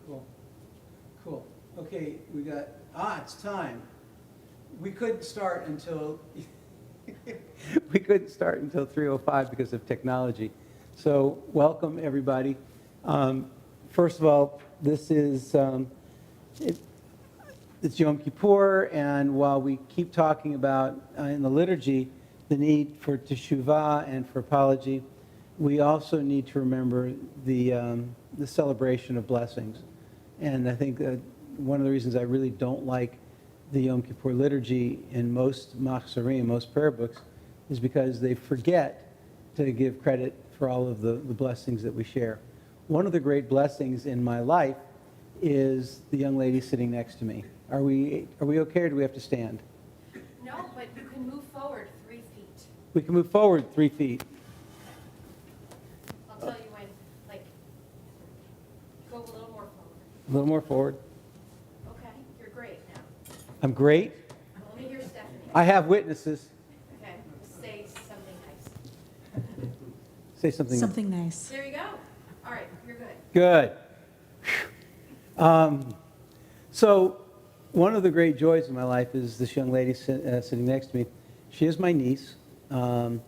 Cool. Cool. Okay, it's time. We couldn't start until we couldn't start until 3:05 because of technology. So welcome everybody. First of all, this is it's Yom Kippur, and while we keep talking about in the liturgy the need for teshuvah and for apology, we also need to remember the celebration of blessings. And I think one of the reasons I really don't like the Yom Kippur liturgy in most machzorim, most prayer books, is because they forget to give credit for all of the blessings that we share. One of the great blessings in my life is the young lady sitting next to me. Are we okay, or do we have to stand? No, but you can move forward 3 feet. We can move forward 3 feet. I'll tell you when, go a little more forward. A little more forward. Okay, you're great now. I'm great. Well, let me hear Stephanie. I have witnesses. Okay, say something nice. Say something. Something nice. There you go. All right, you're good. Good. So one of the great joys of my life is this young lady sitting next to me. She is my niece. I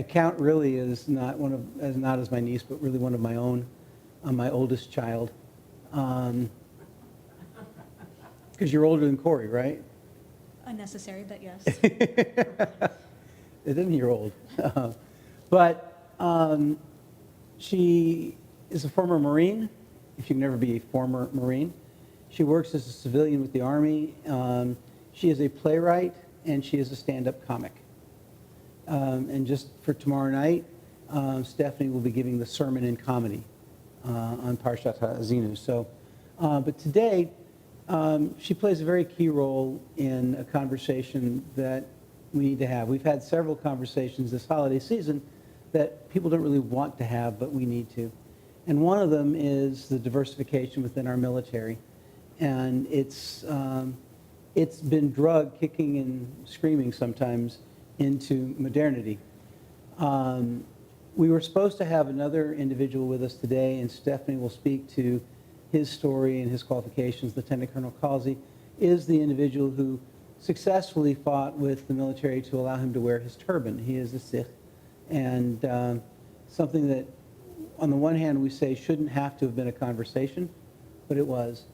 count really as not as my niece, but really one of my own, my oldest child. Because you're older than Corey, right? Unnecessary, but yes. It isn't you're old. But she is a former Marine, if you can never be a former Marine. She works as a civilian with the Army. She is a playwright, and she is a stand-up comic. And just for tomorrow night, Stephanie will be giving the sermon in comedy on Parshat HaAzinu. So, but today, she plays a very key role in a conversation that we need to have. We've had several conversations this holiday season that people don't really want to have, but we need to. And one of them is the diversification within our military. And it's been drugged kicking and screaming sometimes into modernity. We were supposed to have another individual with us today, and Stephanie will speak to his story and his qualifications. Lieutenant Colonel Calzi is the individual who successfully fought with the military to allow him to wear his turban. He is a Sikh, and something that, on the one hand, we say shouldn't have to have been a conversation, but it was.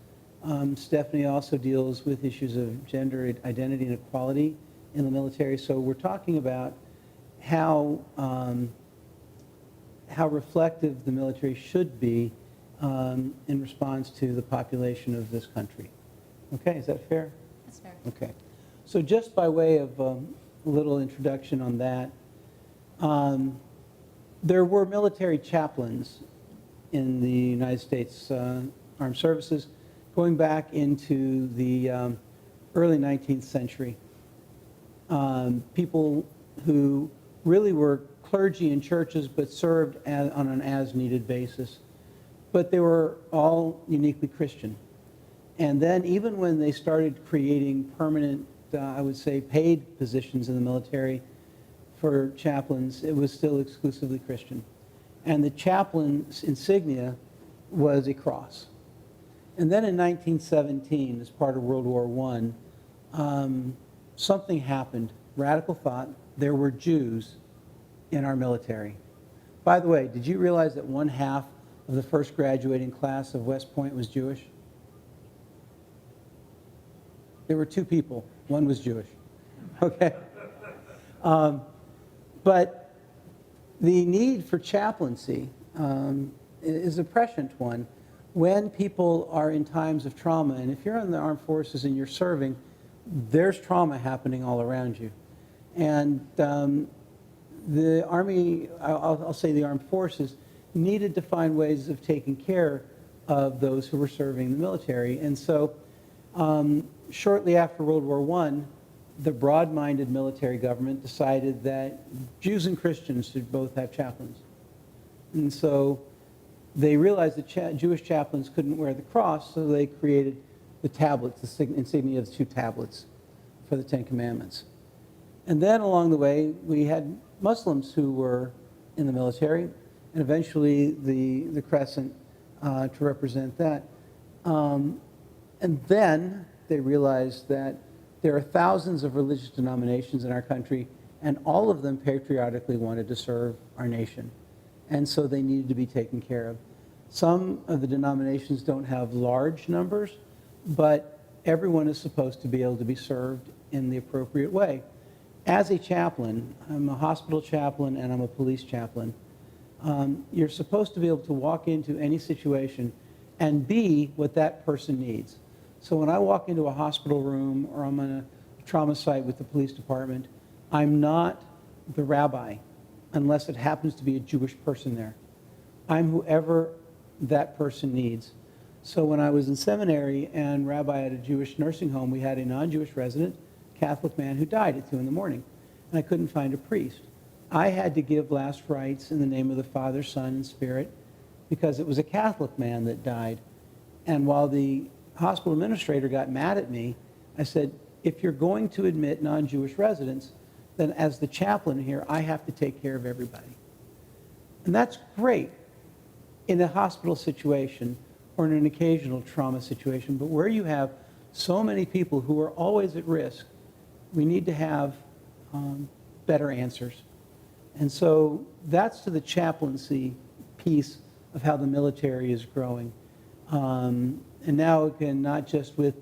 Stephanie also deals with issues of gender identity and equality in the military. So we're talking about how reflective the military should be in response to the population of this country. Okay, is that fair? That's fair. Okay. So just by way of a little introduction on that, there were military chaplains in the United States Armed Services going back into the early 19th century. People who really were clergy in churches but served on an as-needed basis. But they were all uniquely Christian. And then even when they started creating permanent, I would say, paid positions in the military for chaplains, it was still exclusively Christian. And the chaplain's insignia was a cross. And then in 1917, as part of World War I, something happened. Radical thought. There were Jews in our military. By the way, did you realize that 1/2 of the first graduating class of West Point was Jewish? There were 2 people. One was Jewish. Okay? But the need for chaplaincy is a prescient one when people are in times of trauma. And if you're in the armed forces and you're serving, there's trauma happening all around you. And the Army, I'll say the armed forces, needed to find ways of taking care of those who were serving the military. And so shortly after World War I, the broad-minded military government decided that Jews and Christians should both have chaplains. And so they realized that Jewish chaplains couldn't wear the cross, so they created the tablets, the insignia of the 2 tablets for the 10 Commandments. And then along the way, we had Muslims who were in the military, and eventually the crescent to represent that. And then they realized that there are thousands of religious denominations in our country, and all of them patriotically wanted to serve our nation. And so they needed to be taken care of. Some of the denominations don't have large numbers, but everyone is supposed to be able to be served in the appropriate way. As a chaplain, I'm a hospital chaplain and I'm a police chaplain, you're supposed to be able to walk into any situation and be what that person needs. So when I walk into a hospital room or I'm on a trauma site with the police department, I'm not the rabbi unless it happens to be a Jewish person there. I'm whoever that person needs. So when I was in seminary and rabbi at a Jewish nursing home, we had a non-Jewish resident, Catholic man, who died at 2 in the morning, and I couldn't find a priest. I had to give last rites in the name of the Father, Son, and Spirit because it was a Catholic man that died. And while the hospital administrator got mad at me, I said, if you're going to admit non-Jewish residents, then as the chaplain here, I have to take care of everybody. And that's great in a hospital situation or in an occasional trauma situation, but where you have so many people who are always at risk, we need to have better answers. And so that's to the chaplaincy piece of how the military is growing. And now again, not just with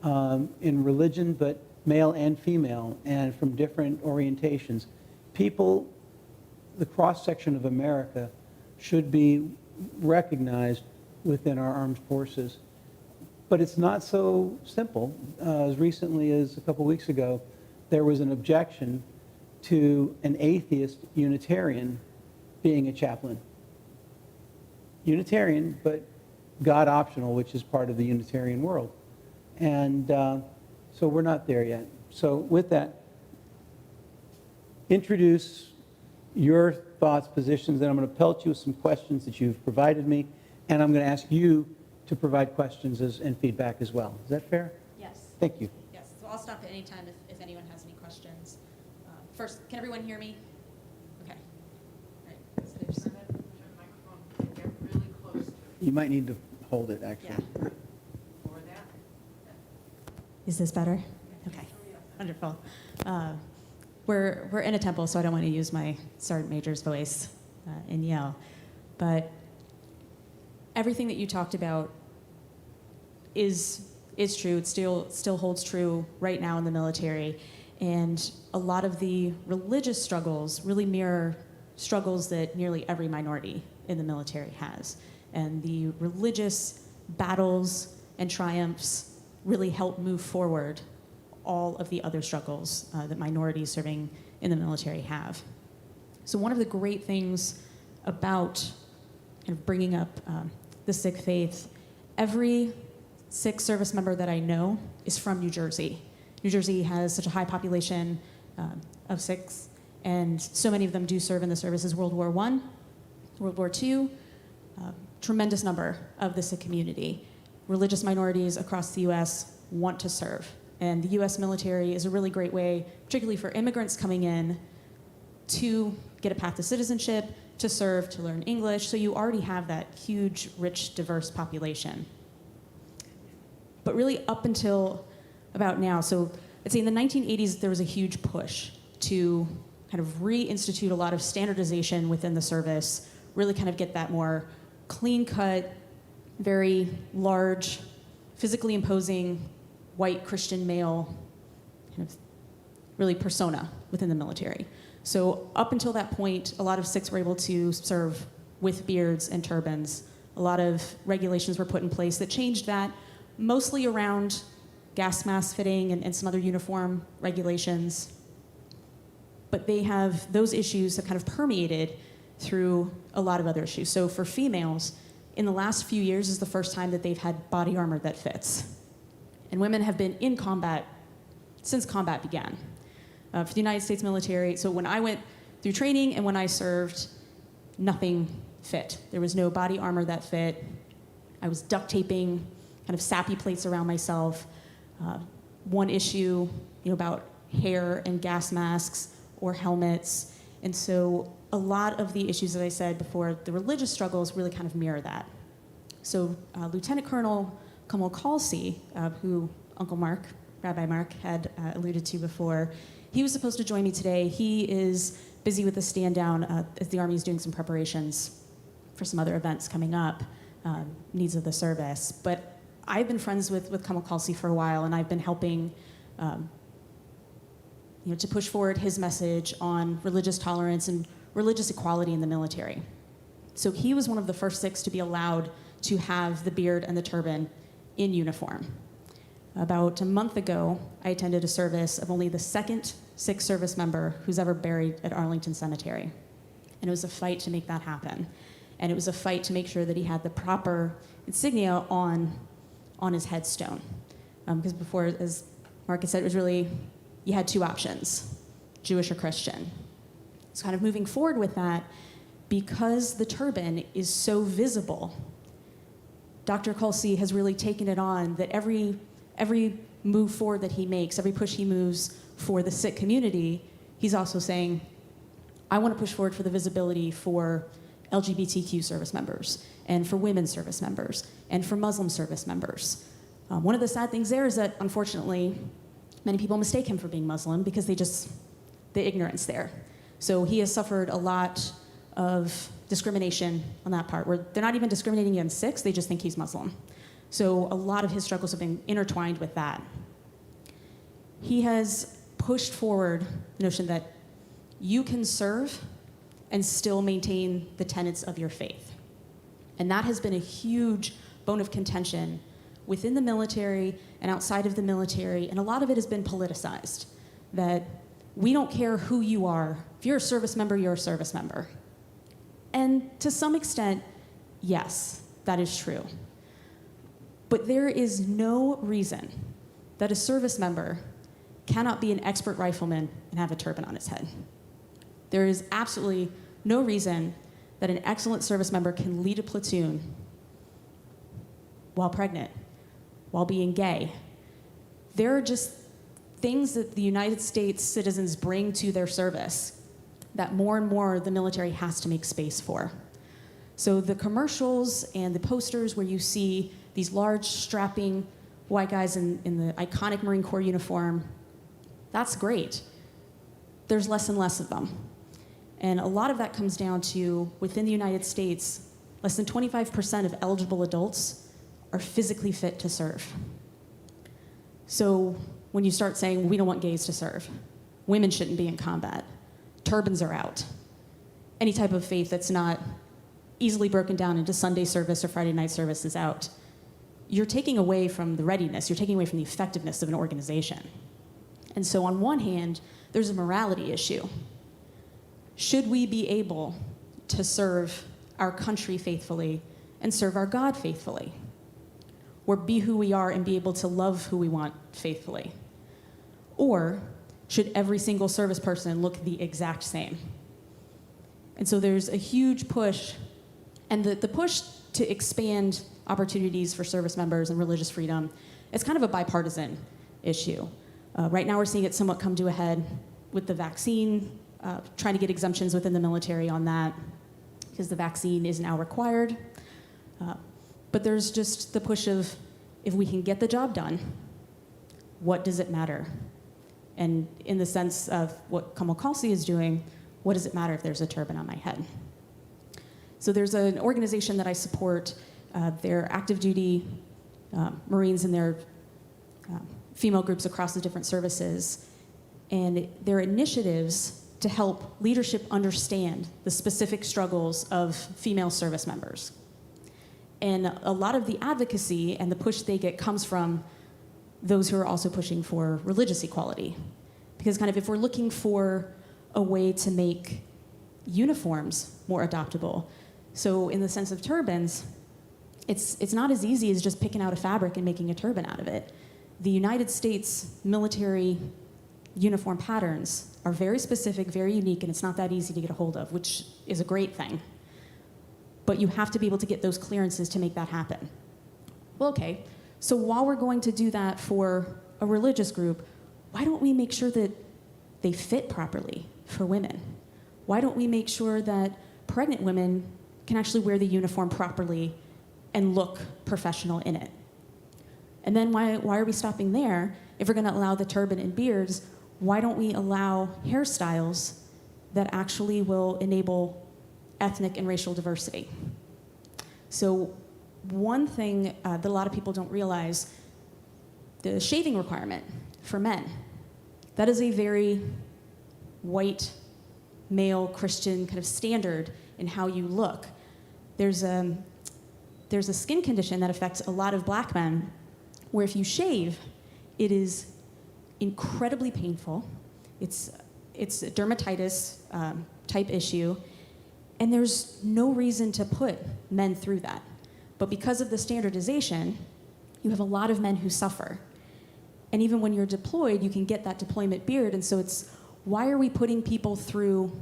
in religion, but male and female, and from different orientations. People, the cross-section of America, should be recognized within our armed forces. But it's not so simple. As recently as a couple weeks ago, there was an objection to an atheist Unitarian being a chaplain. Unitarian, but God optional, which is part of the Unitarian world. And so we're not there yet. So with that, introduce your thoughts, positions, and I'm going to pelt you with some questions that you've provided me, and I'm going to ask you to provide questions and feedback as well. Is that fair? Yes. Thank you. Yes. So I'll stop at any time if anyone has any questions. First, can everyone hear me? Okay. All right. So there's- Turn the microphone, get really close to it. You might need to hold it, actually. Yeah. Or that. Is this better? Okay. Wonderful. We're in a temple, so I don't want to use my sergeant major's voice and yell. But everything that you talked about is true. It still holds true right now in the military. And a lot of the religious struggles really mirror struggles that nearly every minority in the military has. And the religious battles and triumphs really help move forward all of the other struggles that minorities serving in the military have. So one of the great things about kind of bringing up the Sikh faith, every Sikh service member that I know is from New Jersey. New Jersey has such a high population of Sikhs, and so many of them do serve in the services World War I, World War II, tremendous number of the Sikh community. Religious minorities across the U.S. want to serve, and the U.S. military is a really great way, particularly for immigrants coming in, to get a path to citizenship, to serve, to learn English, so you already have that huge, rich, diverse population. But really up until about now, so I'd say in the 1980s, there was a huge push to kind of reinstitute a lot of standardization within the service, really kind of get that more clean-cut, very large, physically imposing, white Christian male kind of really persona within the military. So up until that point, a lot of Sikhs were able to serve with beards and turbans. A lot of regulations were put in place that changed that, mostly around gas mask fitting and some other uniform regulations. But those issues have kind of permeated through a lot of other issues. So for females, in the last few years is the first time that they've had body armor that fits. And women have been in combat since combat began. For the United States military, so when I went through training and when I served, nothing fit. There was no body armor that fit. I was duct taping kind of sappy plates around myself. One issue, about hair and gas masks or helmets. And so a lot of the issues that I said before, the religious struggles really kind of mirror that. So Lieutenant Colonel Kamal Khalsi, who Uncle Mark, Rabbi Mark, had alluded to before, he was supposed to join me today. He is busy with the stand down as the Army is doing some preparations for some other events coming up, needs of the service. But I've been friends with Kamal Khalsi for a while, and I've been helping to push forward his message on religious tolerance and religious equality in the military. So he was one of the first 6 to be allowed to have the beard and the turban in uniform. About a month ago, I attended a service of only the second Sikh service member who's ever buried at Arlington Cemetery. And it was a fight to make that happen. And it was a fight to make sure that he had the proper insignia on his headstone. Because before, as Mark had said, it was really, you had 2 options, Jewish or Christian. So kind of moving forward with that, because the turban is so visible, Dr. Khalsi has really taken it on that every move forward that he makes, every push he moves for the Sikh community, he's also saying, I want to push forward for the visibility for LGBTQ service members, and for women service members, and for Muslim service members. One of the sad things there is that, unfortunately, many people mistake him for being Muslim because the ignorance there. So he has suffered a lot of discrimination on that part, where they're not even discriminating against Sikhs, they just think he's Muslim. So a lot of his struggles have been intertwined with that. He has pushed forward the notion that you can serve and still maintain the tenets of your faith. And that has been a huge bone of contention within the military and outside of the military, and a lot of it has been politicized, that we don't care who you are. If you're a service member, you're a service member. And to some extent, yes, that is true. But there is no reason that a service member cannot be an expert rifleman and have a turban on his head. There is absolutely no reason that an excellent service member can lead a platoon while pregnant, while being gay. There are just things that the United States citizens bring to their service that more and more the military has to make space for. So the commercials and the posters where you see these large, strapping white guys in the iconic Marine Corps uniform, that's great. There's less and less of them. And a lot of that comes down to, within the United States, less than 25% of eligible adults are physically fit to serve. So when you start saying, we don't want gays to serve, women shouldn't be in combat, turbans are out, any type of faith that's not easily broken down into Sunday service or Friday night service is out, you're taking away from the readiness, you're taking away from the effectiveness of an organization. And so on one hand, there's a morality issue. Should we be able to serve our country faithfully and serve our God faithfully? Or be who we are and be able to love who we want faithfully? Or should every single service person look the exact same? And so there's a huge push, and the push to expand opportunities for service members and religious freedom, it's kind of a bipartisan issue. Right now we're seeing it somewhat come to a head with the vaccine, trying to get exemptions within the military on that, because the vaccine is now required. But there's just the push of, if we can get the job done, what does it matter? And in the sense of what Kamal Khalsi is doing, what does it matter if there's a turban on my head? So there's an organization that I support. They're active duty Marines and their female groups across the different services. And their initiatives to help leadership understand the specific struggles of female service members. And a lot of the advocacy and the push they get comes from those who are also pushing for religious equality. Because kind of if we're looking for a way to make uniforms more adoptable, so in the sense of turbans, it's not as easy as just picking out a fabric and making a turban out of it. The United States military uniform patterns are very specific, very unique, and it's not that easy to get a hold of, which is a great thing. But you have to be able to get those clearances to make that happen. Well, okay, so while we're going to do that for a religious group, why don't we make sure that they fit properly for women? Why don't we make sure that pregnant women can actually wear the uniform properly and look professional in it? And then why are we stopping there? If we're going to allow the turban and beards, why don't we allow hairstyles that actually will enable ethnic and racial diversity? So one thing that a lot of people don't realize, the shaving requirement for men, that is a very white, male, Christian kind of standard in how you look. There's a skin condition that affects a lot of black men where if you shave, it is incredibly painful. It's a dermatitis type issue, and there's no reason to put men through that. But because of the standardization, you have a lot of men who suffer. And even when you're deployed, you can get that deployment beard, and so it's, why are we putting people through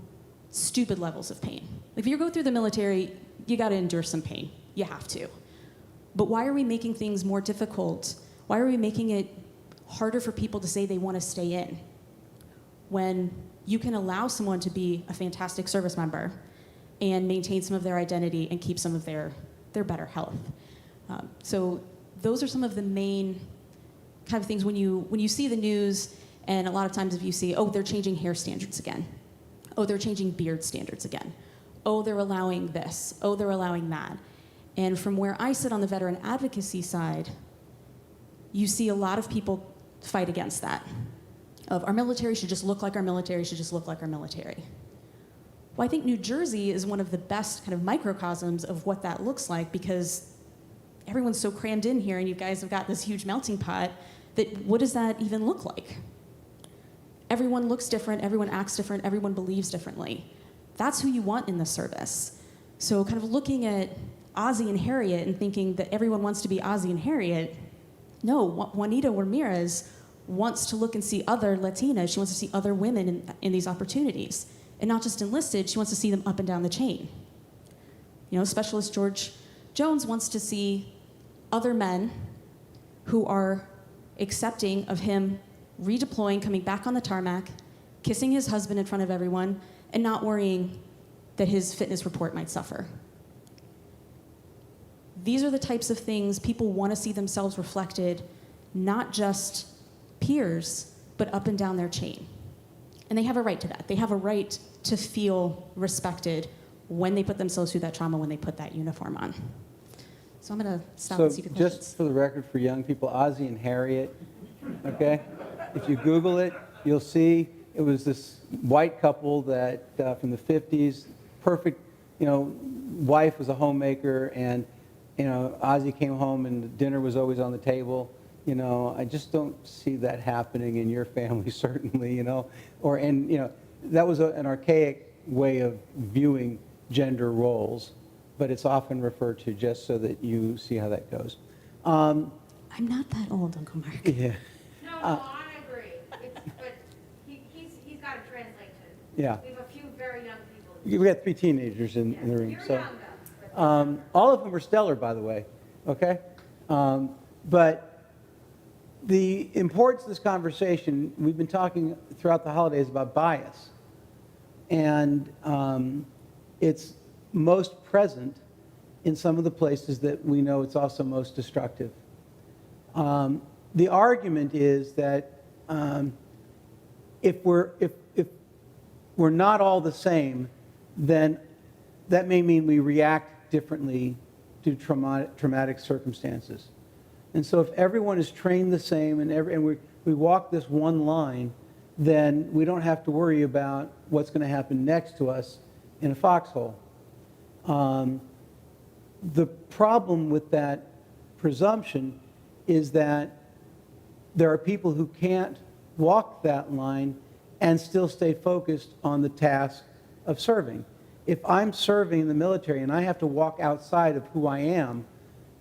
stupid levels of pain? If you go through the military, you got to endure some pain. You have to. But why are we making things more difficult? Why are we making it harder for people to say they want to stay in when you can allow someone to be a fantastic service member and maintain some of their identity and keep some of their better health? So those are some of the main kind of things when you see the news, and a lot of times if you see, oh, they're changing hair standards again. Oh, they're changing beard standards again. Oh, they're allowing this. Oh, they're allowing that. And from where I sit on the veteran advocacy side, you see a lot of people fight against that. Of our military should just look like our military, should just look like our military. Well, I think New Jersey is one of the best kind of microcosms of what that looks like, because everyone's so crammed in here and you guys have got this huge melting pot that what does that even look like? Everyone looks different, everyone acts different, everyone believes differently. That's who you want in the service. So kind of looking at Ozzie and Harriet and thinking that everyone wants to be Ozzie and Harriet, no, Juanita Ramirez wants to look and see other Latinas. She wants to see other women in these opportunities. And not just enlisted, she wants to see them up and down the chain. You know, Specialist George Jones wants to see other men who are accepting of him redeploying, coming back on the tarmac, kissing his husband in front of everyone, and not worrying that his fitness report might suffer. These are the types of things people want to see themselves reflected, not just peers, but up and down their chain. And they have a right to that. They have a right to feel respected when they put themselves through that trauma, when they put that uniform on. So I'm going to stop and see the questions. Just for the record, for young people, Ozzie and Harriet, okay? If you Google it, you'll see it was this white couple that from the 50s, perfect, wife was a homemaker, and, Ozzie came home and dinner was always on the table. I just don't see that happening in your family, certainly, that was an archaic way of viewing gender roles, but it's often referred to just so that you see how that goes. I'm not that old, Uncle Mark. Yeah. No, I agree. But he's got to translate to. Yeah. We have a few very young people. We got 3 teenagers in the room. You're So, young, though. all of them are stellar, by the way, okay? But the importance of this conversation, we've been talking throughout the holidays about bias. And it's most present in some of the places that we know it's also most destructive. The argument is that if we're not all the same, then that may mean we react differently to traumatic circumstances. And so if everyone is trained the same and we walk this one line, then we don't have to worry about what's going to happen next to us in a foxhole. The problem with that presumption is that there are people who can't walk that line and still stay focused on the task of serving. If I'm serving in the military and I have to walk outside of who I am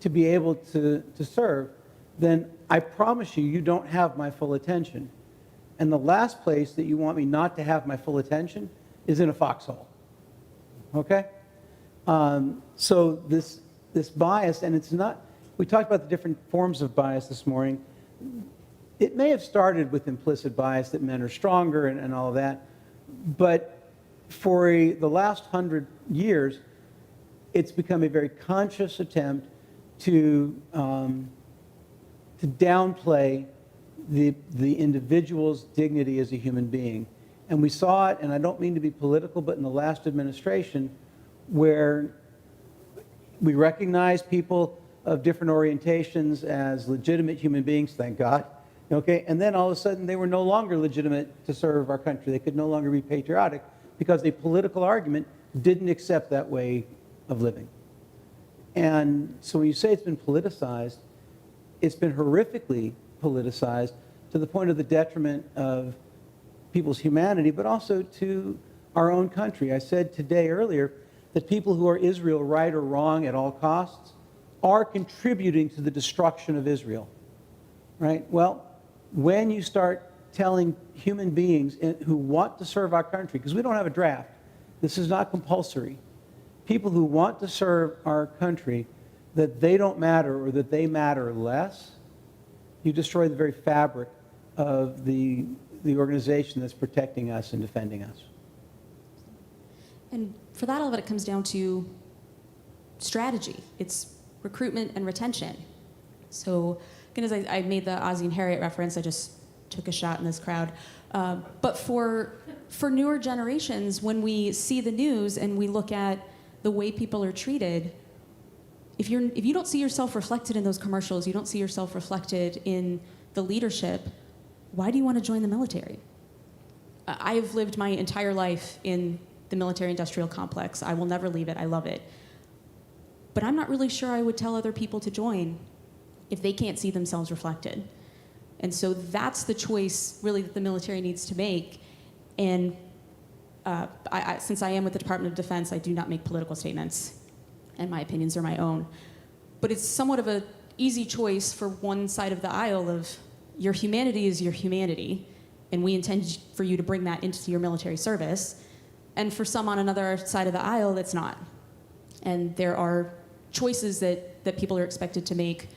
to be able to serve, then I promise you, you don't have my full attention. And the last place that you want me not to have my full attention is in a foxhole. Okay? So this bias, and it's not, we talked about the different forms of bias this morning. It may have started with implicit bias that men are stronger and all of that, but for the last 100 years, it's become a very conscious attempt to to downplay the individual's dignity as a human being. And we saw it, and I don't mean to be political, but in the last administration, where we recognize people of different orientations as legitimate human beings, thank God, okay? And then all of a sudden they were no longer legitimate to serve our country. They could no longer be patriotic because a political argument didn't accept that way of living. And so when you say it's been politicized, it's been horrifically politicized to the point of the detriment of people's humanity, but also to our own country. I said today earlier that people who are Israel, right or wrong at all costs, are contributing to the destruction of Israel, right? Well, when you start telling human beings who want to serve our country, because we don't have a draft, this is not compulsory, people who want to serve our country, that they don't matter or that they matter less, you destroy the very fabric of the organization that's protecting us and defending us. And for that, all of it comes down to strategy. It's recruitment and retention. So, again, as I made the Ozzie and Harriet reference, I just took a shot in this crowd. But for newer generations, when we see the news and we look at the way people are treated, if you don't see yourself reflected in those commercials, you don't see yourself reflected in the leadership, why do you want to join the military? I've lived my entire life in the military-industrial complex. I will never leave it. I love it. But I'm not really sure I would tell other people to join if they can't see themselves reflected. And so that's the choice, really, that the military needs to make. And since I am with the Department of Defense, I do not make political statements, and my opinions are my own. But it's somewhat of an easy choice for one side of the aisle of your humanity is your humanity, and we intend for you to bring that into your military service. And for some on another side of the aisle, that's not. And there are choices that people are expected to make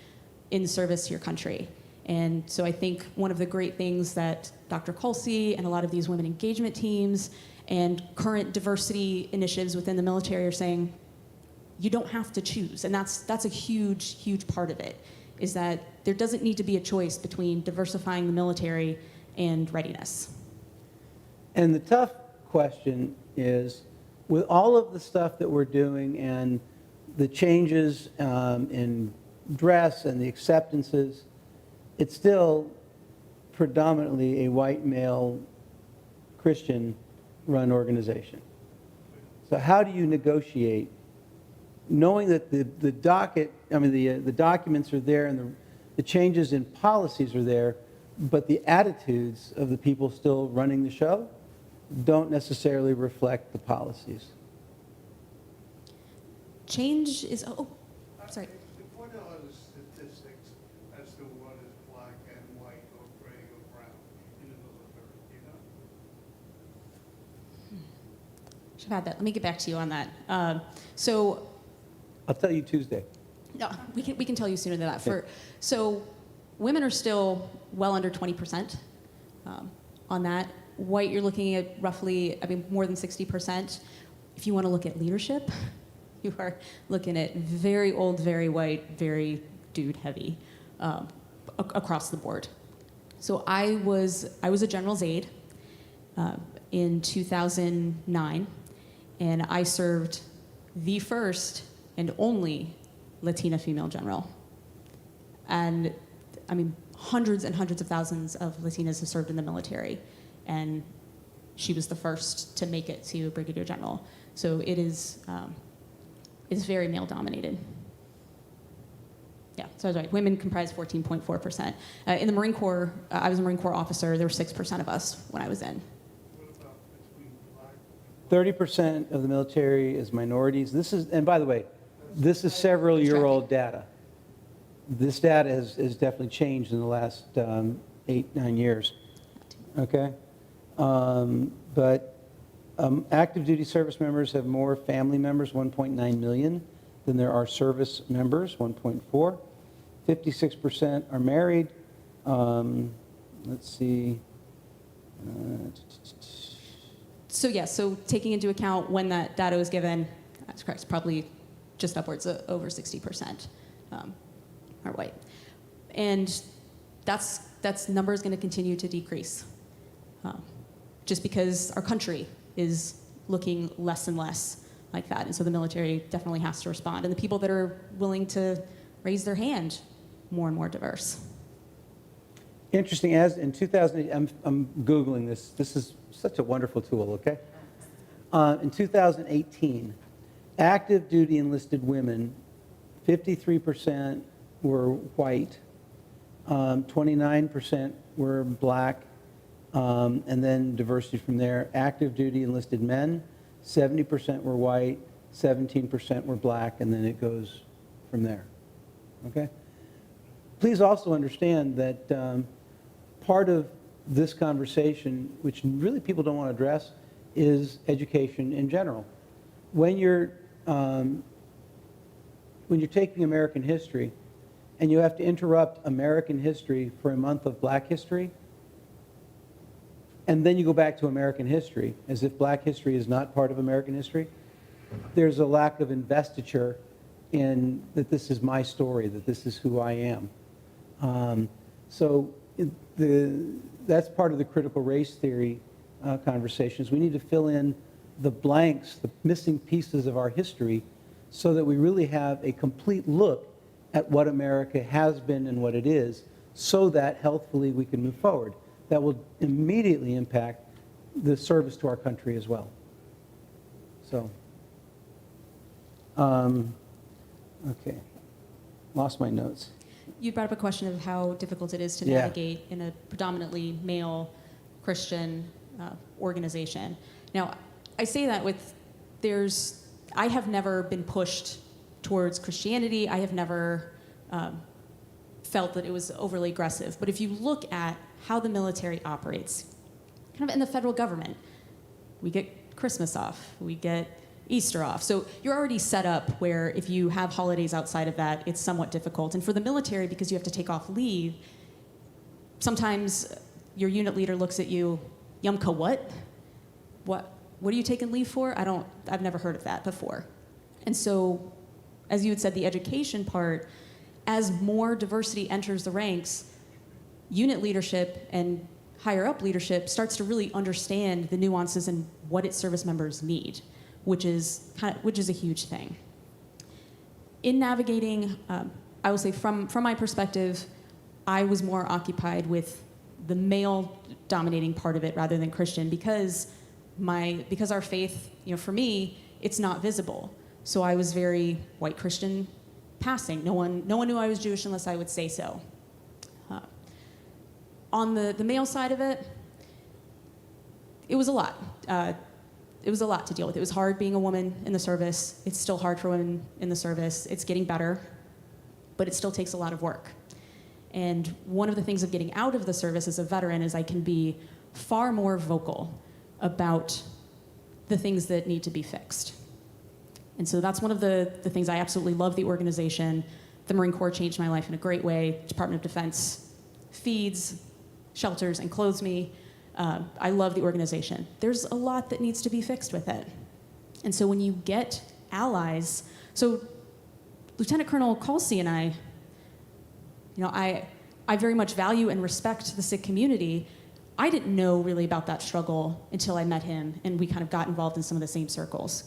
in service to your country. And so I think one of the great things that Dr. Colsey and a lot of these women engagement teams and current diversity initiatives within the military are saying, you don't have to choose. And that's a huge, huge part of it, is that there doesn't need to be a choice between diversifying the military and readiness. And the tough question is, with all of the stuff that we're doing and the changes in dress and the acceptances, it's still predominantly a white male Christian run organization. So how do you negotiate knowing that the documents are there and the changes in policies are there, but the attitudes of the people still running the show don't necessarily reflect the policies? Change is, sorry. What are the statistics as to what is black and white or gray or brown in the military, do you know? Should have had that. Let me get back to you on that. So, I'll tell you Tuesday. no, we can tell you sooner than that. Okay. So women are still well under 20% on that. White, you're looking at roughly, more than 60%. If you want to look at leadership, you are looking at very old, very white, very dude heavy across the board. So I was a general's aide in 2009, and I served the first and only Latina female general. And hundreds and hundreds of thousands of Latinas have served in the military, and she was the first to make it to brigadier general. So it is very male dominated. Yeah, so I was right. Women comprise 14.4%. In the Marine Corps, I was a Marine Corps officer. There were 6% of us when I was in. What about between black? 30% of the military is minorities. This is, and by the way, this is several-year-old data. This data has definitely changed in the last 8-9 years. Okay, but active duty service members have more family members, 1.9 million, than there are service members, 1.4. 56% are married. Let's see. So taking into account when that data was given, that's correct, probably just upwards of over 60% are white. And that's number is going to continue to decrease, just because our country is looking less and less like that. And so the military definitely has to respond. And the people that are willing to raise their hand, more and more diverse. Interesting, as in 2008, I'm Googling this. This is such a wonderful tool, okay? In 2018, active duty enlisted women, 53% were white, 29% were black, and then diversity from there. Active duty enlisted men, 70% were white, 17% were black, and then it goes from there, okay? Please also understand that part of this conversation, which really people don't want to address, is education in general. When you're taking American history and you have to interrupt American history for a month of black history, and then you go back to American history as if black history is not part of American history, there's a lack of investiture in that this is my story, that this is who I am. That's part of the critical race theory conversations. We need to fill in the blanks, the missing pieces of our history, so that we really have a complete look at what America has been and what it is, so that healthfully we can move forward. That will immediately impact the service to our country as well. So, okay, lost my notes. You brought up a question of how difficult it is to Yeah. navigate in a predominantly male Christian organization. Now, I say that with, I have never been pushed towards Christianity. I have never felt that it was overly aggressive. But if you look at how the military operates, kind of in the federal government, we get Christmas off, we get Easter off. So you're already set up where if you have holidays outside of that, it's somewhat difficult. And for the military, because you have to take off leave, sometimes your unit leader looks at you, Yom Kippur what? What are you taking leave for? I've never heard of that before. And so, as you had said, the education part, as more diversity enters the ranks, unit leadership and higher up leadership starts to really understand the nuances and what its service members need, which is a huge thing. In navigating, I will say from my perspective, I was more occupied with the male-dominating part of it rather than Christian because our faith, for me, it's not visible. So I was very white Christian passing. No one knew I was Jewish unless I would say so. On the male side of it, it was a lot. It was a lot to deal with. It was hard being a woman in the service. It's still hard for women in the service. It's getting better, but it still takes a lot of work. And one of the things of getting out of the service as a veteran is I can be far more vocal about the things that need to be fixed. And so that's one of the things I absolutely love the organization. The Marine Corps changed my life in a great way. Department of Defense feeds, shelters, and clothes me. I love the organization. There's a lot that needs to be fixed with it. And so when you get allies, so Lieutenant Colonel Colsey and I very much value and respect the Sikh community. I didn't know really about that struggle until I met him, and we kind of got involved in some of the same circles.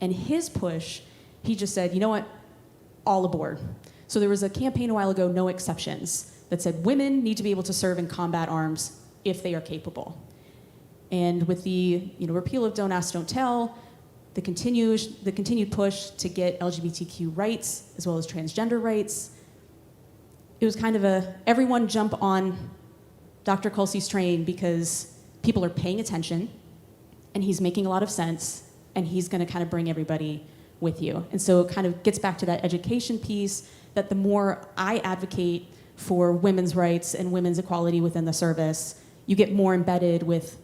And his push, he just said, you know what, all aboard. So there was a campaign a while ago, No Exceptions, that said women need to be able to serve in combat arms if they are capable. And with the repeal of Don't Ask, Don't Tell, the continued push to get LGBTQ rights as well as transgender rights, it was kind of everyone jump on Dr. Colsey's train because people are paying attention and he's making a lot of sense and he's going to kind of bring everybody with you. And so it kind of gets back to that education piece that the more I advocate for women's rights and women's equality within the service, you get more embedded with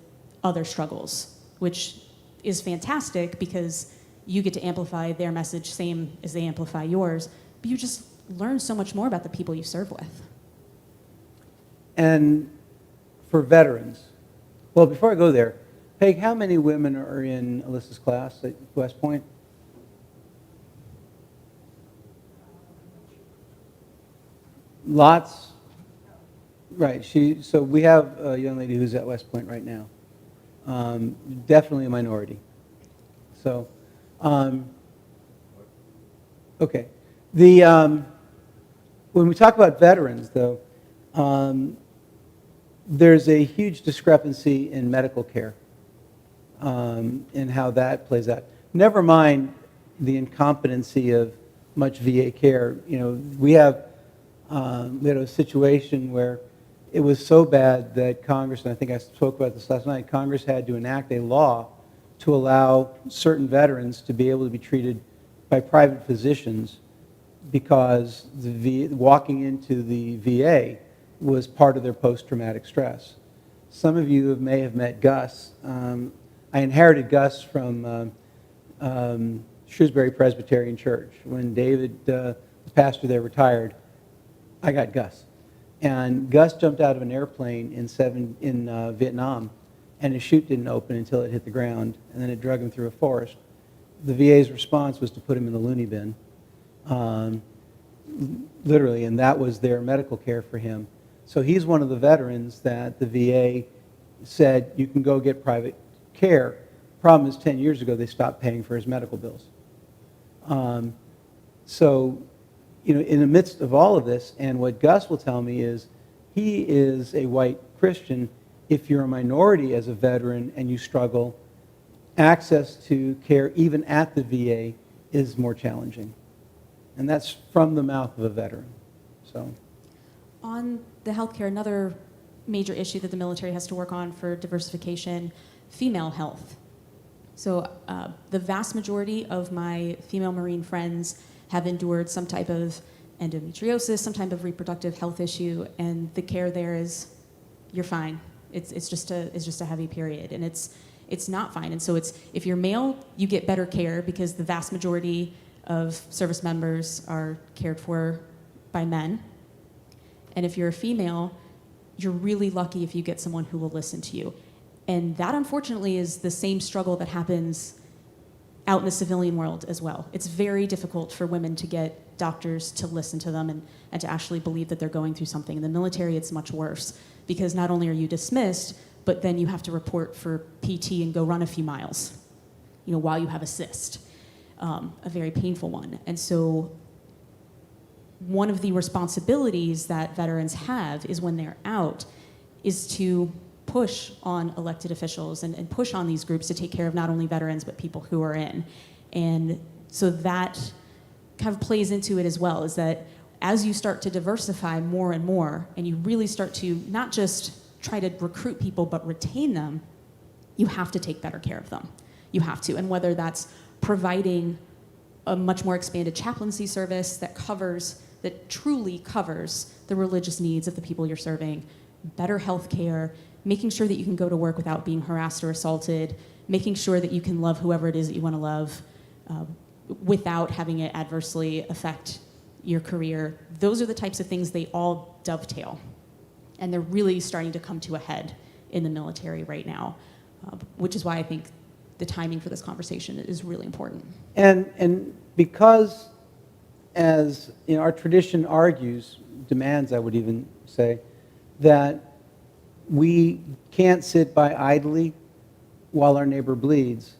other struggles, which is fantastic because you get to amplify their message same as they amplify yours, but you just learn so much more about the people you serve with. And for veterans, well, before I go there, Peg, how many women are in Alyssa's class at West Point? Lots, right, so we have a young lady who's at West Point right now. Definitely a minority. So, okay. When we talk about veterans, though, there's a huge discrepancy in medical care and how that plays out. Never mind the incompetency of much VA care. You know, we had a situation where it was so bad that Congress, and I think I spoke about this last night, Congress had to enact a law to allow certain veterans to be able to be treated by private physicians because walking into the VA was part of their post-traumatic stress. Some of you may have met Gus. I inherited Gus from Shrewsbury Presbyterian Church. When David, the pastor there, retired, I got Gus. And Gus jumped out of an airplane in Vietnam, and his chute didn't open until it hit the ground, and then it drug him through a forest. The VA's response was to put him in the loony bin, literally, and that was their medical care for him. So he's one of the veterans that the VA said, you can go get private care. Problem is, 10 years ago, they stopped paying for his medical bills. So, you know, in the midst of all of this, and what Gus will tell me is, he is a white Christian. If you're a minority as a veteran and you struggle, access to care, even at the VA, is more challenging. And that's from the mouth of a veteran. So, On the healthcare, another major issue that the military has to work on for diversification, female health. So the vast majority of my female Marine friends have endured some type of endometriosis, some type of reproductive health issue, and the care there is, you're fine. It's just a heavy period, and it's not fine. And so if you're male, you get better care because the vast majority of service members are cared for by men. And if you're a female, you're really lucky if you get someone who will listen to you. And that, unfortunately, is the same struggle that happens out in the civilian world as well. It's very difficult for women to get doctors to listen to them and to actually believe that they're going through something. In the military, it's much worse because not only are you dismissed, but then you have to report for PT and go run a few miles, you know, while you have a cyst, a very painful one. And so one of the responsibilities that veterans have is when they're out is to push on elected officials and push on these groups to take care of not only veterans but people who are in. And so that kind of plays into it as well, is that as you start to diversify more and more and you really start to not just try to recruit people but retain them, you have to take better care of them. You have to. And whether that's providing a much more expanded chaplaincy service that truly covers the religious needs of the people you're serving, better health care, making sure that you can go to work without being harassed or assaulted, making sure that you can love whoever it is that you want to love without having it adversely affect your career. Those are the types of things they all dovetail. And they're really starting to come to a head in the military right now, which is why I think the timing for this conversation is really important. And because, as you know, our tradition argues, demands, I would even say, that we can't sit by idly while our neighbor bleeds,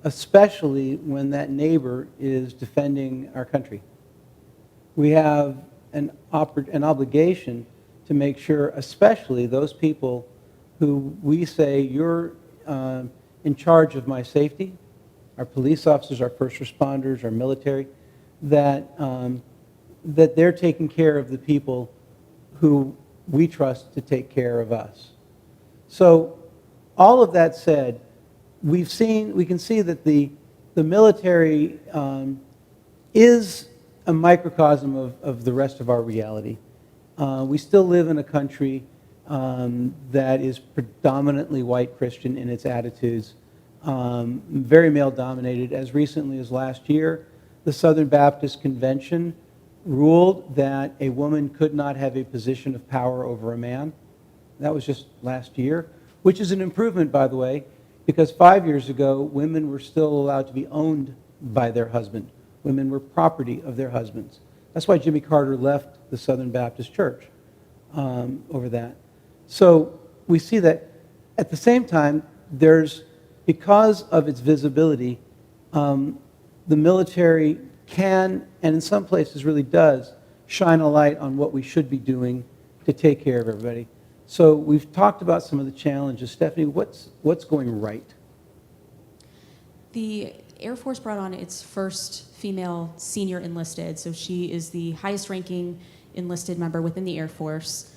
especially when that neighbor is defending our country. We have an obligation to make sure, especially those people who we say, you're in charge of my safety, our police officers, our first responders, our military, that they're taking care of the people who we trust to take care of us. So all of that said, we can see that the military is a microcosm of the rest of our reality. We still live in a country that is predominantly white Christian in its attitudes, very male-dominated. As recently as last year, the Southern Baptist Convention ruled that a woman could not have a position of power over a man. That was just last year, which is an improvement, by the way, because 5 years ago, women were still allowed to be owned by their husband. Women were property of their husbands. That's why Jimmy Carter left the Southern Baptist Church over that. So we see that at the same time, because of its visibility, the military can, and in some places really does, shine a light on what we should be doing to take care of everybody. So we've talked about some of the challenges. Stephanie, what's going right? The Air Force brought on its first female senior enlisted, so she is the highest ranking enlisted member within the Air Force,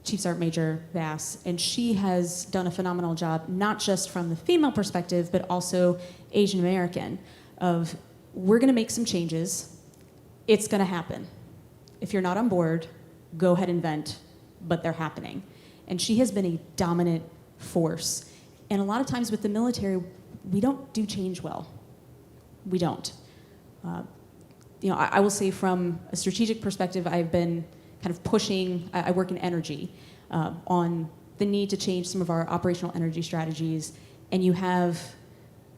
Chief Sergeant Major Bass, and she has done a phenomenal job, not just from the female perspective, but also Asian American, of we're gonna make some changes, it's gonna happen. If you're not on board, go ahead and vent, but they're happening. And she has been a dominant force. And a lot of times with the military, we don't do change well. We don't. I will say from a strategic perspective, I've been kind of pushing, I work in energy, on the need to change some of our operational energy strategies. And you have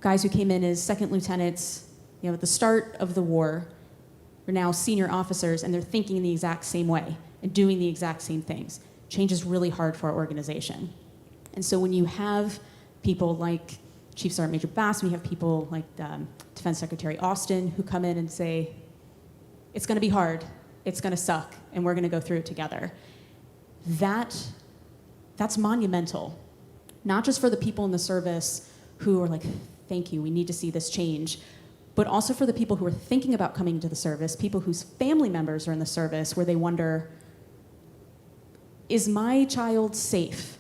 guys who came in as second lieutenants, at the start of the war, are now senior officers, and they're thinking the exact same way and doing the exact same things. Change is really hard for our organization. And so when you have people like Chief Sergeant Major Bass, when you have people like Defense Secretary Austin who come in and say, it's gonna be hard, it's gonna suck, and we're gonna go through it together. That's monumental, not just for the people in the service who are like, thank you, we need to see this change, but also for the people who are thinking about coming to the service, people whose family members are in the service, where they wonder, is my child safe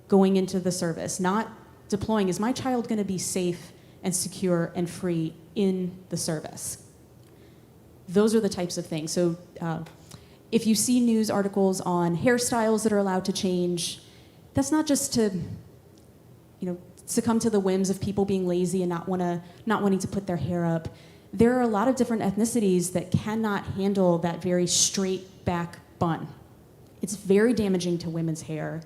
going into the service? Not deploying, is my child gonna be safe and secure and free in the service? Those are the types of things. So if you see news articles on hairstyles that are allowed to change, that's not just to, succumb to the whims of people being lazy and not wanting to put their hair up. There are a lot of different ethnicities that cannot handle that very straight back bun. It's very damaging to women's hair.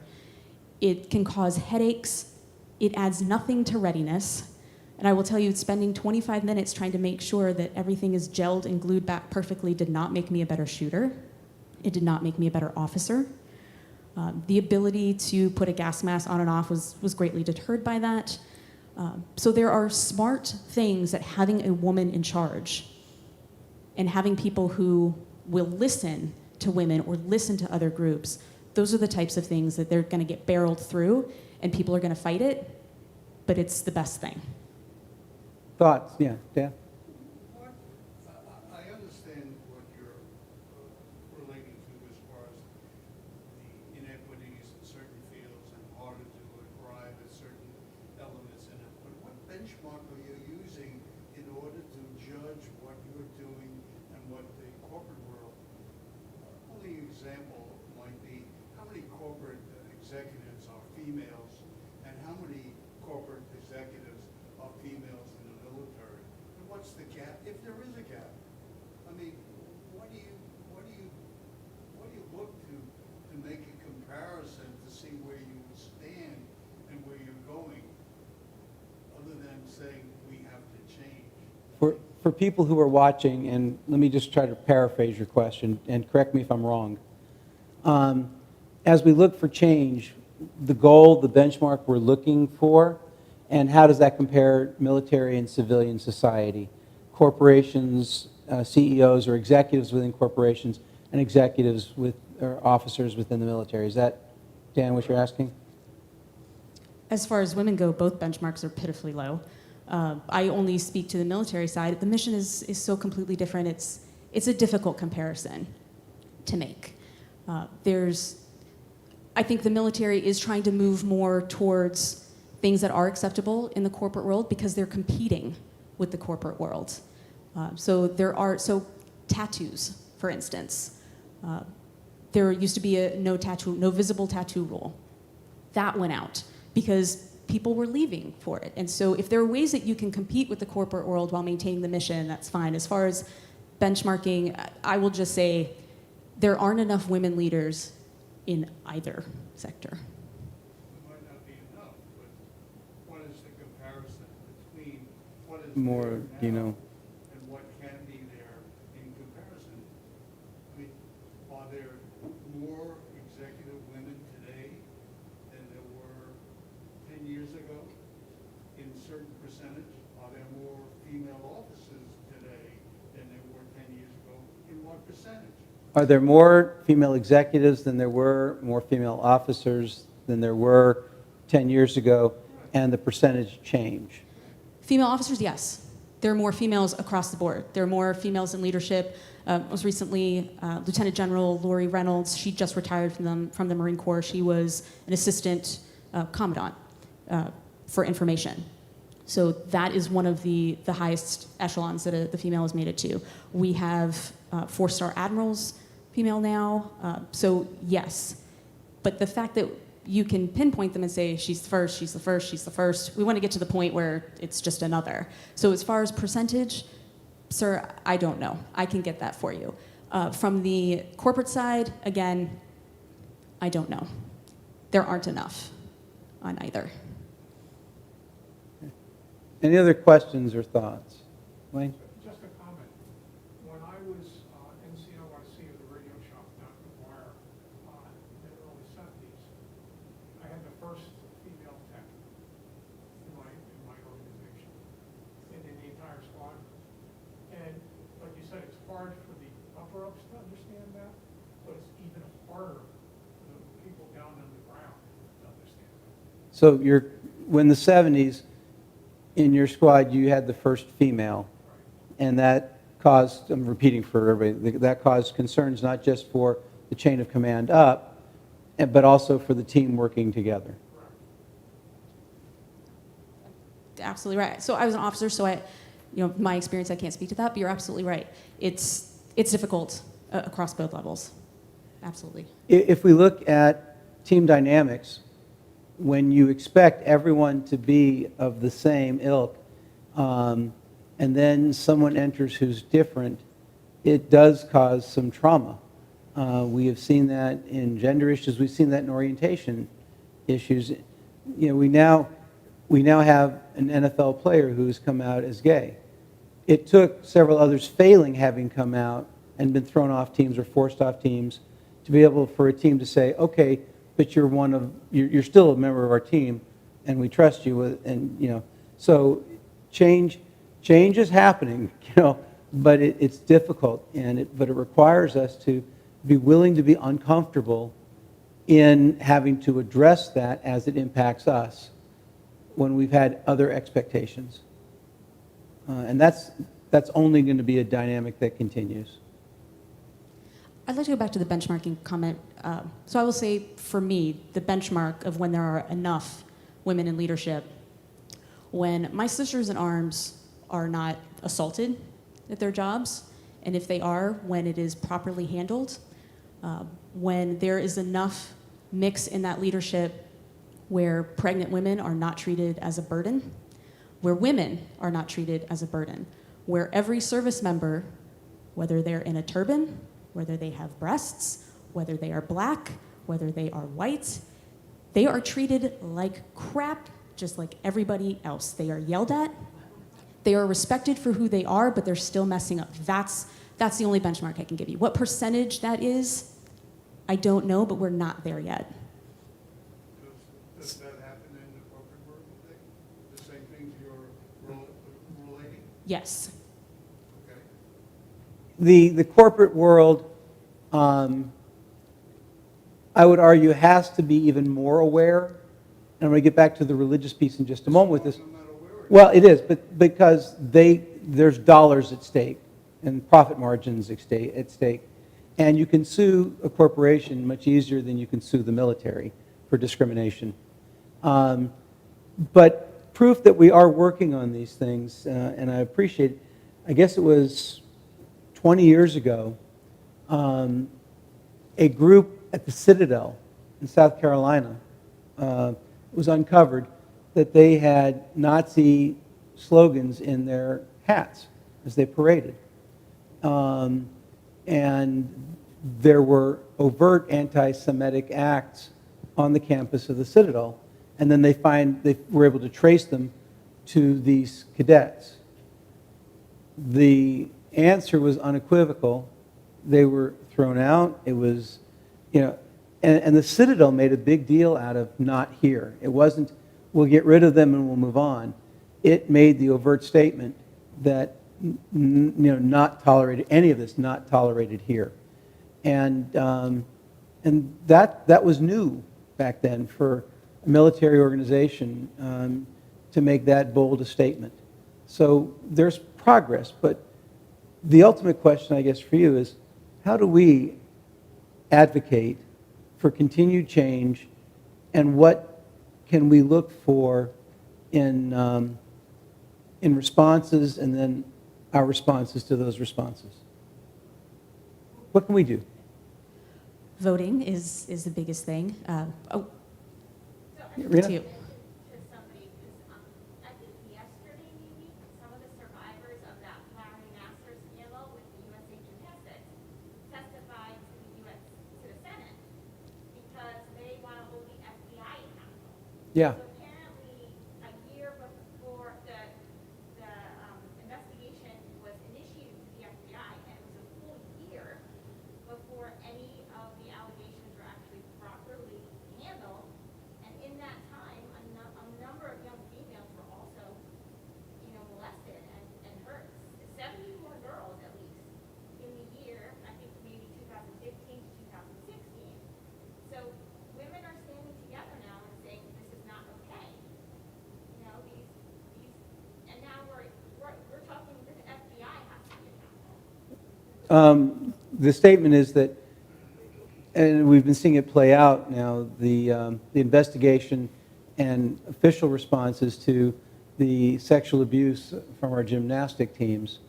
It can cause headaches. It adds nothing to readiness. And I will tell you, spending 25 minutes trying to make sure that everything is gelled and glued back perfectly did not make me a better shooter. It did not make me a better officer. The ability to put a gas mask on and off was greatly deterred by that. So there are smart things that having a woman in charge and having people who will listen to women or listen to other groups, those are the types of things that they're gonna get barreled through and people are gonna fight it, but it's the best thing. Thoughts? Yeah, Dan? I understand what you're relating to as far as the inequities in certain fields and harder to arrive at certain elements in it. But what benchmark are you using in order to judge what you're doing and what the corporate world? Only example might be how many corporate executives are females and how many corporate executives are females in the military? And what's the gap, if there is a gap? I mean, what do you look to make a comparison to see where you stand and where you're going, other than saying we have to change? For people who are watching, and let me just try to paraphrase your question, and correct me if I'm wrong. As we look for change, the goal, the benchmark we're looking for, and how does that compare military and civilian society? Corporations, CEOs or executives within corporations, and executives or officers within the military. Is that, Dan, what you're asking? As far as women go, both benchmarks are pitifully low. I only speak to the military side. The mission is so completely different. It's a difficult comparison to make. I think the military is trying to move more towards things that are acceptable in the corporate world because they're competing with the corporate world. So tattoos, for instance. There used to be a no visible tattoo rule. That went out because people were leaving for it. And so if there are ways that you can compete with the corporate world while maintaining the mission, that's fine. As far as benchmarking, I will just say there aren't enough women leaders in either sector. It might not be enough, but what is the comparison between what is More, there now and what can be there in comparison? Are there more female executives than there were, more female officers than there were 10 years ago, and the percentage change? Female officers, yes. There are more females across the board. There are more females in leadership. Most recently, Lieutenant General Lori Reynolds, she just retired from the Marine Corps. She was an assistant commandant for information. So that is one of the highest echelons that the female has made it to. We have 4-star admirals, female now. So yes, but the fact that you can pinpoint them and say, she's the first, she's the first, she's the first, we want to get to the point where it's just another. So as far as percentage, sir, I don't know. I can get that for you. From the corporate side, again, I don't know. There aren't enough on either. Any other questions or thoughts? Wayne? Just a comment. When I was NCOIC of the radio shop down in McGuire in the early 70s, I had the first female tech in my organization and in the entire squad. And like you said, it's hard for the upper ups to understand that, but it's even harder for the people down on the ground to understand that. So when the 70s, in your squad, you had the first female, and that caused, I'm repeating for everybody, that caused concerns not just for the chain of command up, but also for the team working together. Absolutely right. So I was an officer, so my experience, I can't speak to that, but you're absolutely right. It's difficult across both levels. Absolutely. If we look at team dynamics, when you expect everyone to be of the same ilk, and then someone enters who's different, it does cause some trauma. We have seen that in gender issues. We've seen that in orientation issues. We now have an NFL player who's come out as gay. It took several others failing having come out and been thrown off teams or forced off teams to be able for a team to say, okay, but you're still a member of our team, and we trust you. So change is happening, but it's difficult, but it requires us to be willing to be uncomfortable in having to address that as it impacts us when we've had other expectations, and that's only going to be a dynamic that continues. I'd like to go back to the benchmarking comment. So I will say, for me, the benchmark of when there are enough women in leadership, when my sisters in arms are not assaulted at their jobs, and if they are, when it is properly handled, when there is enough mix in that leadership where pregnant women are not treated as a burden, where women are not treated as a burden, where every service member, whether they're in a turban, whether they have breasts, whether they are black, whether they are white, they are treated like crap, just like everybody else. They are yelled at. They are respected for who they are, but they're still messing up. That's the only benchmark I can give you. What percentage that is, I don't know, but we're not there yet. Does that happen in the corporate world today? The same things you're relating? Yes. Okay. The corporate world, I would argue, has to be even more aware. And I'm going to get back to the religious piece in just a moment with this. I'm not aware of it. Well, it is, but because there's dollars at stake and profit margins at stake. And you can sue a corporation much easier than you can sue the military for discrimination. But proof that we are working on these things, and I appreciate it. I guess it was 20 years ago, a group at the Citadel in South Carolina was uncovered that they had Nazi slogans in their hats as they paraded. And there were overt anti-Semitic acts on the campus of the Citadel. And then they were able to trace them to these cadets. The answer was unequivocal. They were thrown out. It was, and the Citadel made a big deal out of not here. It wasn't, we'll get rid of them and we'll move on. It made the overt statement that, not tolerated, any of this not tolerated here. And that was new back then for a military organization to make that bold a statement. So there's progress, but the ultimate question, I guess, for you is, how do we advocate for continued change, and what can we look for in responses, and then our responses to those responses? What can we do? Voting is the biggest thing. So I Rena? To you. to somebody, because I think yesterday maybe, some of the survivors of that Larry Nassar scandal with the USA Gymnastics testified to the US, to the Senate, because they want to hold the FBI accountable. Yeah. So apparently, a year before the investigation was initiated to the FBI, and it was a full year before any of the allegations were actually properly handled. And in that time, a number of young females were also, molested and hurt. 70 more girls, at least, in the year, I think maybe 2015 to 2016. So women are standing together now and saying, this is not okay. And now we're talking, the FBI has to be accountable. The statement is that, and we've been seeing it play out now, the investigation and official responses to the sexual abuse from our gymnastic teams.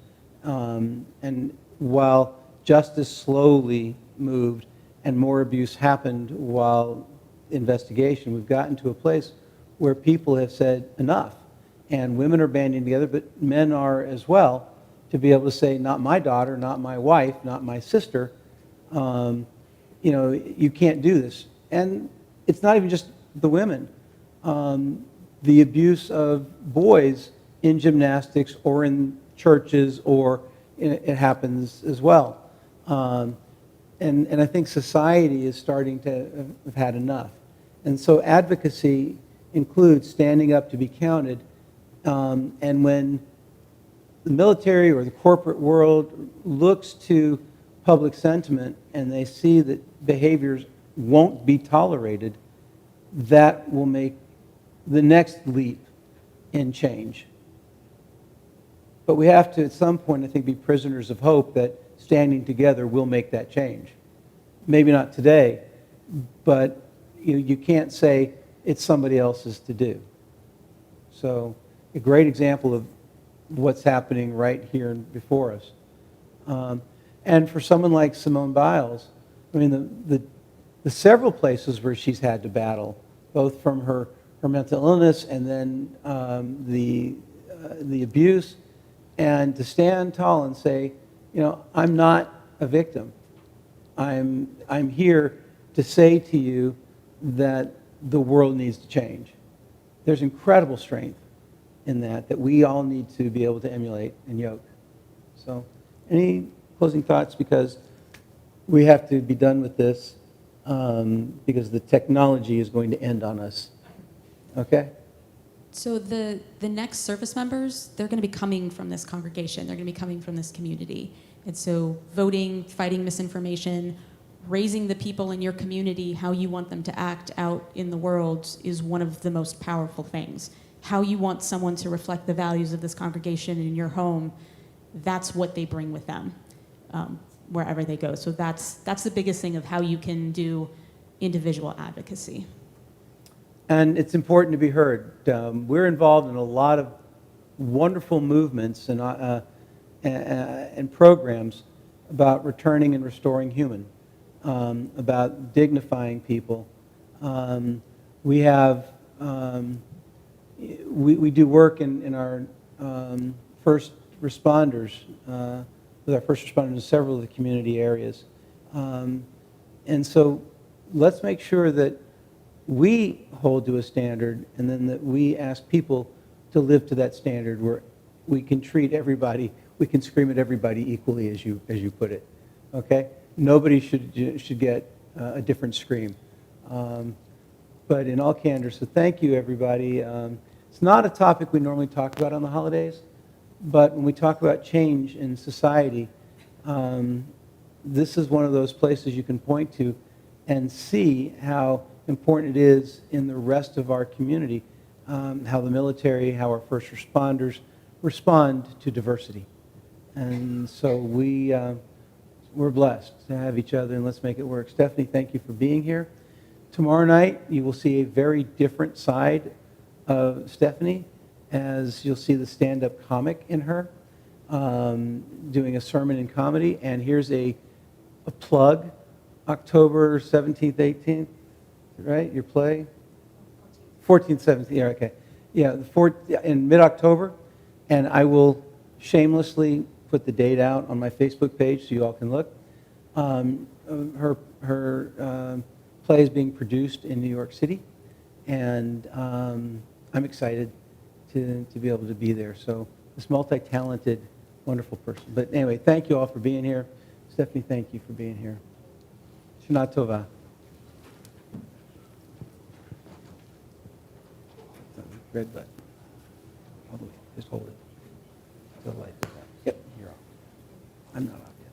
And while justice slowly moved and more abuse happened while investigation, we've gotten to a place where people have said enough. And women are banding together, but men are as well, to be able to say, not my daughter, not my wife, not my sister. You can't do this. And it's not even just the women. The abuse of boys in gymnastics or in churches, or it happens as well. And I think society is starting to have had enough. And so advocacy includes standing up to be counted. And when the military or the corporate world looks to public sentiment and they see that behaviors won't be tolerated, that will make the next leap in change. But we have to, at some point, I think, be prisoners of hope that standing together will make that change. Maybe not today, but you can't say it's somebody else's to do. So a great example of what's happening right here before us. And for someone like Simone Biles, I mean, the several places where she's had to battle, both from her mental illness and then the abuse, and to stand tall and say, I'm not a victim. I'm here to say to you that the world needs to change. There's incredible strength in that we all need to be able to emulate and yoke. So, any closing thoughts? Because we have to be done with this because the technology is going to end on us. Okay? So the next service members, they're going to be coming from this congregation. They're going to be coming from this community. And so voting, fighting misinformation, raising the people in your community how you want them to act out in the world is one of the most powerful things. How you want someone to reflect the values of this congregation in your home, that's what they bring with them wherever they go. So that's the biggest thing of how you can do individual advocacy. And it's important to be heard. We're involved in a lot of wonderful movements and programs about returning and restoring human, about dignifying people. We have we do work in our first responders, with our first responders in several of the community areas. And so let's make sure that we hold to a standard, and then that we ask people to live to that standard where we can treat everybody, we can scream at everybody equally, as you put it. Okay? Nobody should get a different scream. But in all candor, so thank you, everybody. It's not a topic we normally talk about on the holidays, but when we talk about change in society, this is one of those places you can point to and see how important it is in the rest of our community, how the military, how our first responders respond to diversity. And so we're blessed to have each other, and let's make it work. Stephanie, thank you for being here. Tomorrow night, you will see a very different side of Stephanie, as you'll see the stand-up comic in her, doing a sermon in comedy. And here's a plug, October 17th, 18th, right, your play? 14th, 17th, yeah, okay. Yeah, in mid-October, and I will shamelessly put the date out on my Facebook page so you all can look. Her play is being produced in New York City, and I'm excited to be able to be there. So this multi-talented, wonderful person. But anyway, thank you all for being here. Stephanie, thank you for being here. Shana Tova. Red button. All the way. Just hold it. The light is on. Yep, you're off. I'm not off yet.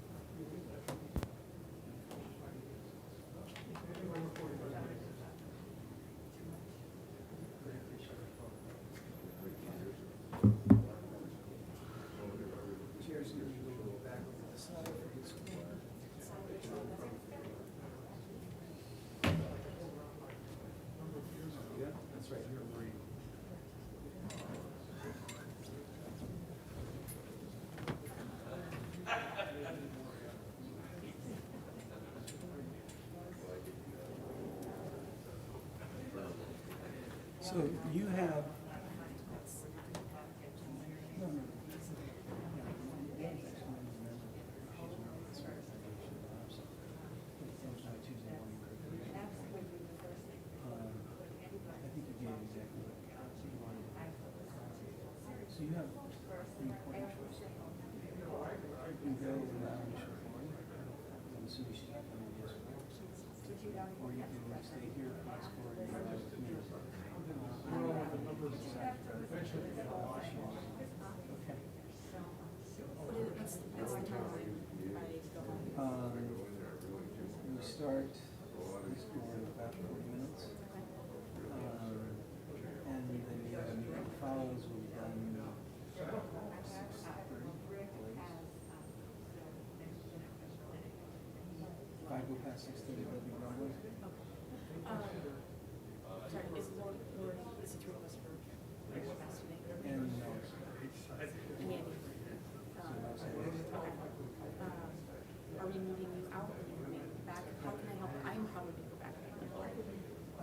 So you have. So you have an important choice. You can go lounge for I'm assuming she's not coming to this one. Or you can stay here and explore your life with me. We start this in about 40 minutes. And then the meeting follows. We'll be done 5 go past 6:30, that'll be Broadway. Sorry, is one or is it two of us for capacity? And And Andy. Are we moving you out or are you moving back? How can I help? I'm probably going to go back.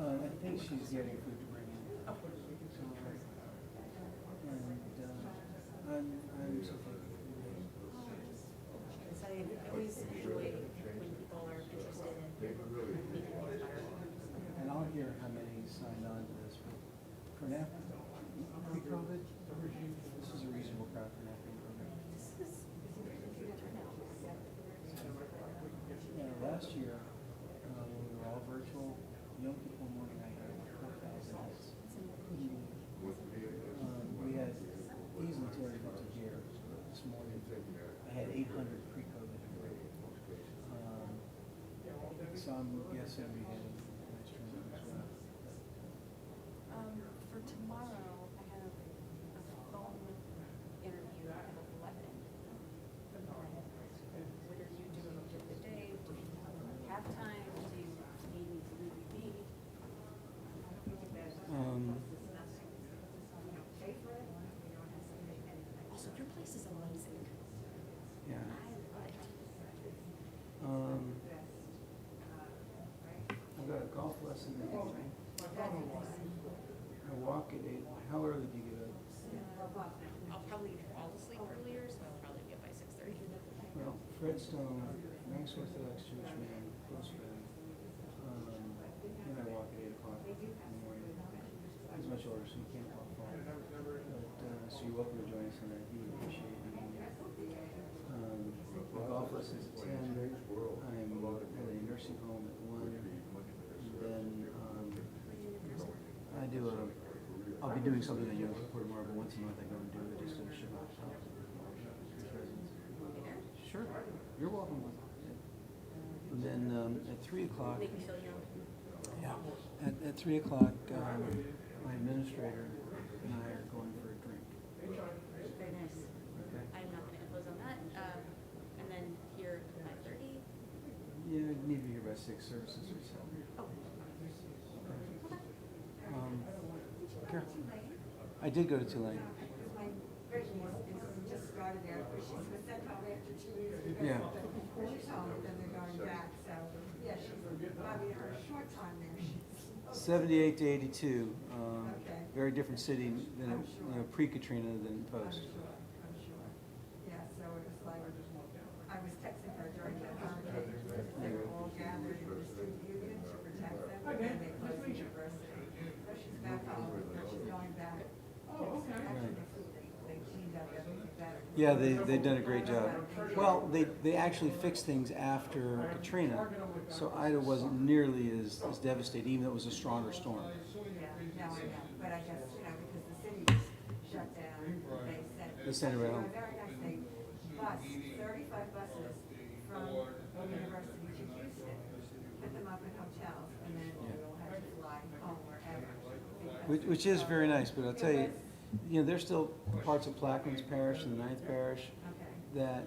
I think she's getting food to bring in. Oh. And I'm so thankful. Because I always enjoy when people are interested in being inspired. And I'll hear how many signed on to this. But for now, pre-COVID, this is a reasonable crowd for NAFTA program. This is a good turnout. Yeah, last year, when we were all virtual, Yom Kippur morning, I had 4,000 hits. We had easily 200 hits a year. This morning, I had 800 pre-COVID. So I'm guessing we had an extra number as well. For tomorrow, I have a phone interview at 11. What are you doing during the day? Do you have time? Do you need me to leave with me? Also, your place is amazing. Yeah. I love it. I've got a golf lesson in the evening. I walk at 8. How early do you get up? I'll probably fall asleep earlier, so I'll probably get by 6:30. Well, Fred Stone, nice Orthodox Jewish man, close friend. And I walk at 8 o'clock in the morning. He's much older, so he can't walk far. But, so you're welcome to join us on that. We appreciate you being here. The golf lessons at 10. I'm at a nursing home at 1. And then I'll be doing something on Yom Kippur tomorrow, but once a month I go and do it just to Shabbat. Sure, you're welcome. And then at 3 o'clock, Make me feel young. yeah, at 3 o'clock, my administrator and I are going for a drink. Very nice. Okay? I'm not gonna impose on that. And then here at 5:30. Yeah, I need to be here by 6, services or 7. Oh. Carol, I did go to Tulane. My great niece is just started there, but she's been sent home after 2 years. Because Yeah. she's home, and they're going back, so, yeah, she's, I mean, her short time there, she's. 78 to 82. Okay. Very different city than, pre-Katrina than I'm post. sure, I'm sure. Yeah, so it was like, I was texting her during the hurricane, they were all gathered in the student union to protect them, and then they closed the university. So she's back home, and she's going back. Oh, okay. Actually, they cleaned up everything better. Yeah, they've done a great job. Well, they actually fixed things after Katrina, so Ida wasn't nearly as devastating, even though it was a stronger storm. Yeah, no, I know, but I guess, because the city was shut down, They sent it around. Very nice, they bus, 35 buses from the university to Houston, put them up in hotels, and then we all had to fly home wherever. Which is very nice, but I'll tell you, there's still parts of Plaquemines Parish and the 9th Parish Okay. that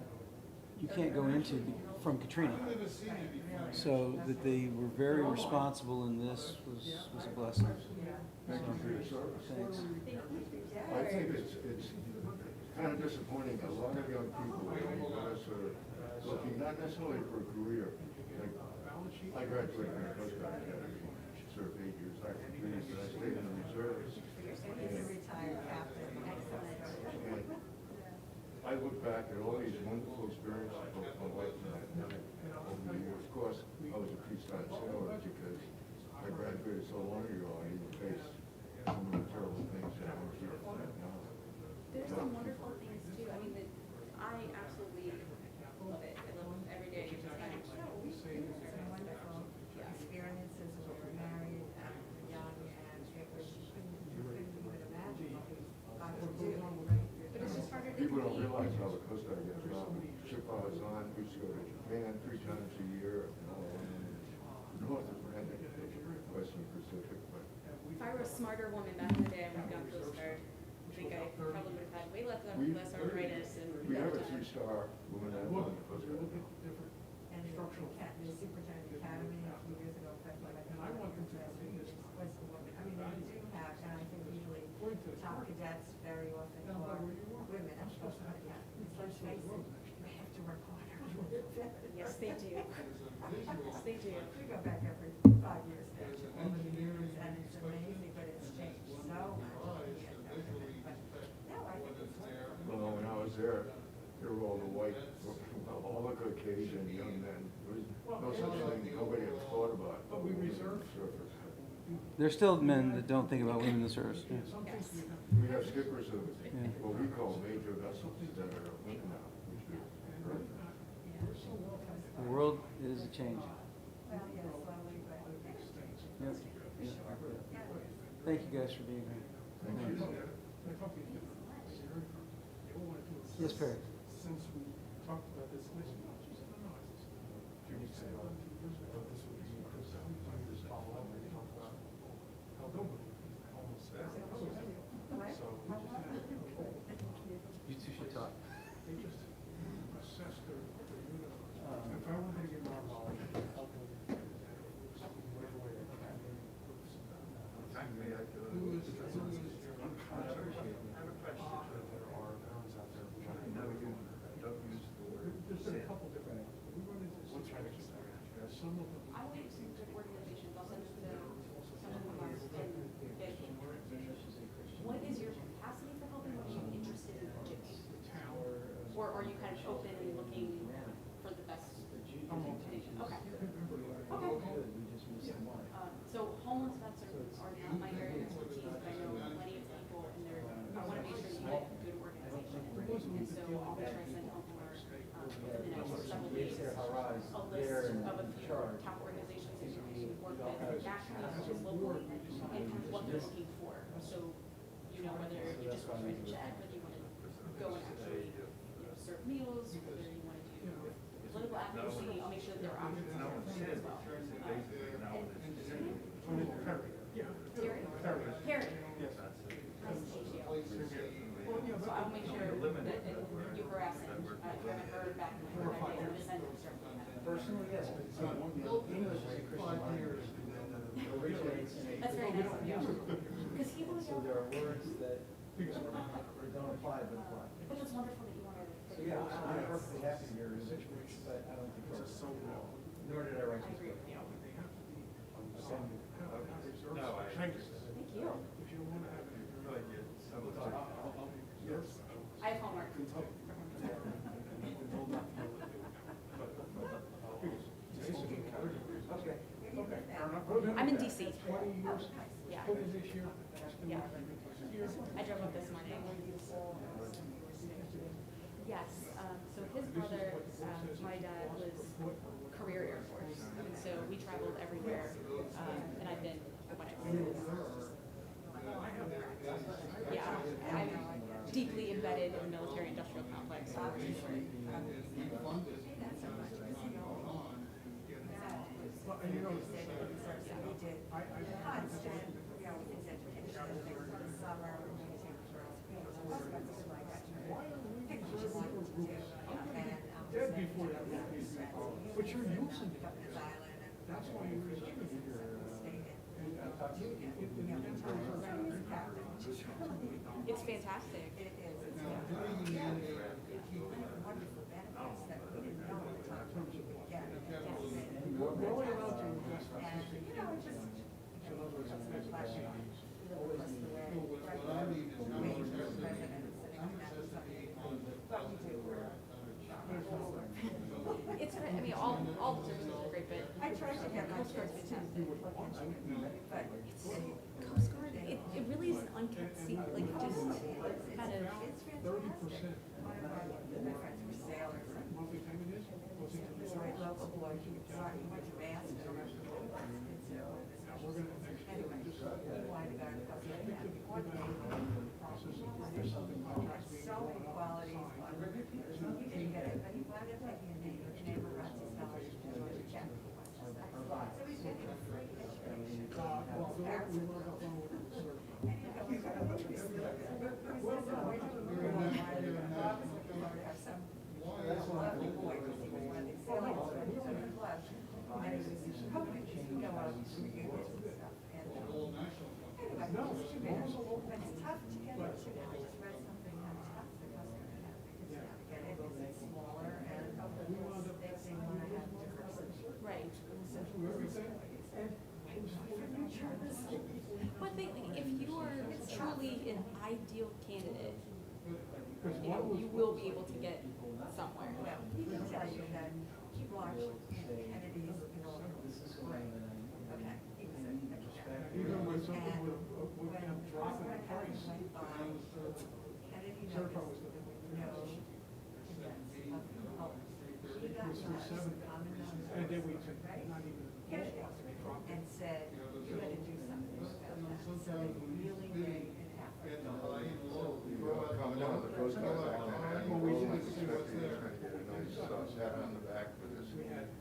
you can't go into from Katrina. So that they were very responsible in this was a blessing. Thank you for your service. Thanks. I think it's kind of disappointing, a lot of young people in the U.S. are looking not necessarily for a career. Like, I graduated from the Coast Guard Academy, served 8 years active duty, but I stayed in the reserves. And he's a retired captain, excellent. And I look back at all these wonderful experiences, both my wife and I had over the years. Of course, I was a peacetime sailor because I graduated so long ago, I didn't face some of the terrible things that I'm here now. There's some wonderful things too. I mean, I absolutely love it. I love every day. Just kind of Some wonderful experiences when we were married and young, and it was, you couldn't even imagine what we got to do. but it's just harder to People don't compete. realize how the Coast Guard gets around. Ship I was on, we used to go to Japan 3 times a year, North Atlantic, Western Pacific, but If I were a smarter woman back in the day, I would have gone Coast Guard. I think I probably would have had way less arthritis and. we have a 3-star woman that won the Coast Guard. And the superintendent academy a few years ago, but what I want them to do was the woman, I mean, they do have, and I think usually top cadets very often are women, I'm supposed to have that. Let's face it, they have to work harder. Yes, they do. Yes, they do. We go back every 5 years, over the years, and it's amazing, but it's changed so much. But, no, I think it's wonderful. Well, when I was there were all the white, all the Caucasian young men. There was no such thing, nobody had thought about. But we reserve. Surfers. There's still men that don't think about women in the service. Yeah. We have skippers of what we call major vessels that are women now, which is great. The world is a change. Well, yeah, slowly, but it's changing. Yep. For sure. Thank you guys for being here. Thank you. Yes, Perry. Since we talked about this, she said, no, I just, you said, I thought this would be, just follow up and talk about how nobody almost said. So we just had, You two should talk. they just assessed their unit. If I wanted to get more involved, help them, whatever way they can. Who is uncontroversial? I have a question. There are veterans out there. Don't use the word. There's been a couple different, we run into situations there. Some of them. I went to good organizations, I'll send it to some of them are in banking. What is your capacity for helping, what are you interested in doing? Or are you kind of open and looking for the best information? Okay. Okay. So homeless vets are not my area of expertise, but I know plenty of people and I want to make sure that you have a good organization. And so I'll be sure I send over, within the next several weeks, a list of a few top organizations that you can work with nationally as well as locally, and kind of what they're looking for. So you know whether you just want to write a check, whether you want to go and actually serve meals, whether you want to do political Well, actually, I'll make sure that there are options as well. Terry? Harry? Nice to meet you. So I'll make sure that you harass him. If you haven't heard back from him, I'm going to send him certainly. Personally, yes. English is a Christian language. That's very nice of you. Because he will So there are words that don't apply but apply. But it's wonderful that you want to. So yeah, I'm perfectly happy here, but I don't think it's so long. Nor did I write I this agree book. with you. No, Thank you. I have homework. Okay. I'm in DC. 20 years. Yeah. 20 this year. Yeah. I drove up this morning. Yes, so his brother, my dad was career Air Force, and so we traveled everywhere, and I've been when I was. Yeah, I'm deeply embedded in the military-industrial complex. Well, and you know, dead before that, but you're using it. That's why you're using it. It's fantastic. It is. It's wonderful benefits that we didn't know at the time we would get. We're only allowed to invest. And, you know, it just, it's flashing on. Really was the way, waiting for the president sitting on that side. But we do. It's great. I mean, all the services are great, but I tried to get my kids to look into it, but it's. Coast Guard, it really is an unkept secret. Like, it just kind of. It's fantastic. One of my friends were sailors. Monthly payment is? This great local boy, he went to mass and anyway, he wanted to go to the Coast Guard. So many qualities, he didn't get it, but he wound up taking a neighbor Razzie scholarship to go to Czech. So he's getting a free education. Some lovely boy, because he was one of these sailing instructors on the club, and he was hoping to go out to unions and stuff. And anyway, it's too bad, but it's tough to get into now. I just read something how tough the Coast Guard has because now to get in because it's smaller and they want to have diversity. Right. But But if you are truly an ideal candidate, you know, you will be able to get somewhere. well, he can tell you that he watched Kennedy's inaugural. Okay, he was a Even when something And would when have dropped in President price. Kennedy went by, Kennedy noticed that there was no evidence of color. He got some common knowledge. And then we could Right? not even. And said, you had to do something about that. So they really made an effort. Coming down to the Coast Guard back then, I didn't go like expecting he was gonna get a nice pat on the back for this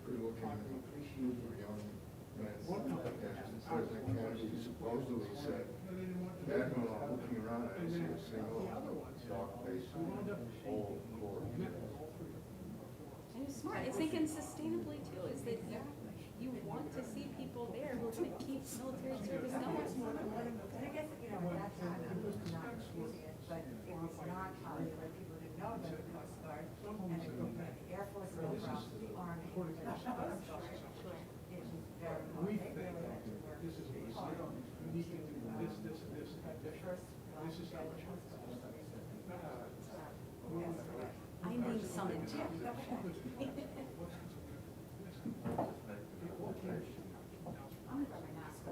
good-looking, young man. And President Kennedy supposedly said, Admiral, I'm looking around, I didn't see a single dark face on the whole corps. And it's smart. It's thinking sustainably too, is that you want to see people there who are going to keep military service going. And I guess, you know, at that time, I was not using it, but it was not popular. People didn't know about the Coast Guard. And the Air Force, no problem, the Army, the Coast Guard. It was very hard. We They think really had to work this is hard. you need to do this, this, and this, and The that. first. This is how much. Yes, correct. I need some intent. I'm gonna grab my mask.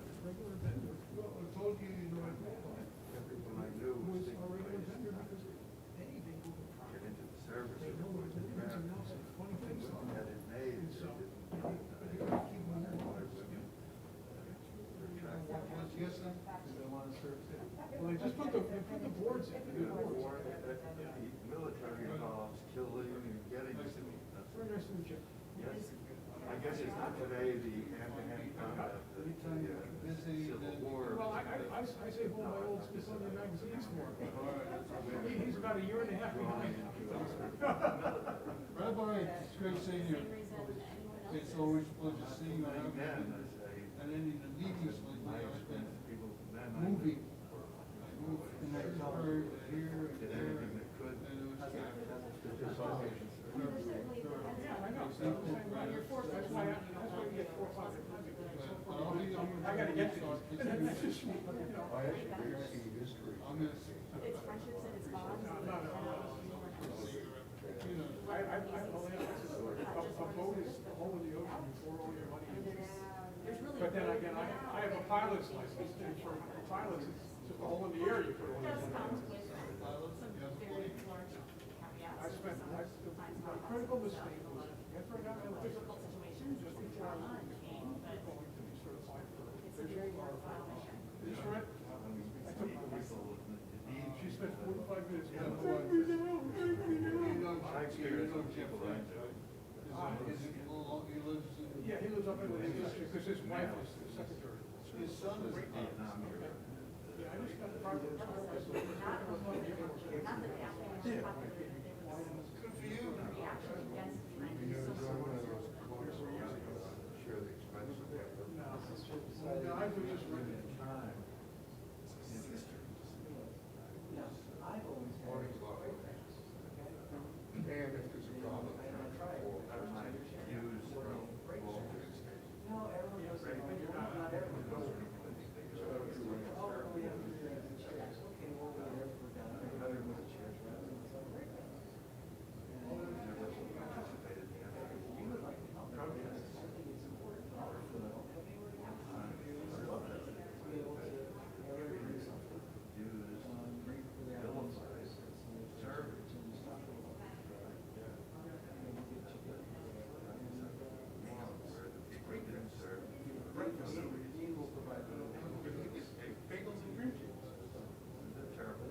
Well, I told you, you know, Everyone I knew was was thinking already a about vendor because they go to get into the service. They know what it is and else and funny things. Had it made, And so, but you gotta keep moving on. Yes, sir. They want to serve too. Well, they just put the boards in. The military involves still living in Gettysburg. Very nice to meet you. Yes, I guess it's not today the hand-to-hand combat, the Civil War. Well, I say hold my old Smithsonian magazines for him. He's about a year and a half behind. Rabbi, it's great seeing you. It's always a pleasure seeing you. And then in the meetings lately, I've been moving. I moved from Pittsburgh to here and Did there. anything that could. And it was Yeah, I know. That's why you get 4 or 5 I gotta get to those. I actually did see history. I'm gonna It's friendships and it's bonds. No, no, a boat is the whole of the ocean before all your money is. There's really. But then again, I have a pilot's license, and for pilots, it's just the whole of the air you put all It your does come money with some very large caveats. I spent, my critical mistake was, after I got my license, Difficult situations, just it's before I not was pain, but going to be certified for. it's a very worthwhile mission. This right? I took my license. She spent 45 minutes. Yeah, I experienced some people like that. He lives in. Yeah, he lives up in the industry, because his wife is the secretary. His son is. Yeah, I just got the private license. Not that they actually popular, Good for you. the reaction against me, You know, so during one of those courses, share the expense of that. No, I was just renting. And if there's a problem, I might use volunteers. Bagels and cream cheese. Terrible. I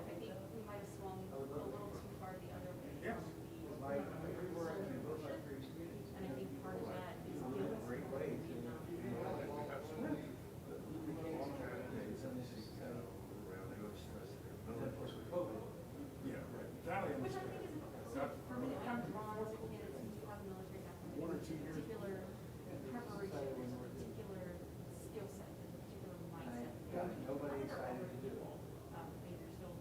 think we might have swung a little too far the other way. Yeah. And I think part of that is guilt. Yeah, right. That I Which I understand. think is, so for me, I'm drawn to candidates who have military background. 1 or 2 years. Particular preparation, there's a particular skill set, there's a particular mindset. Nobody excited to do it. Maybe you're still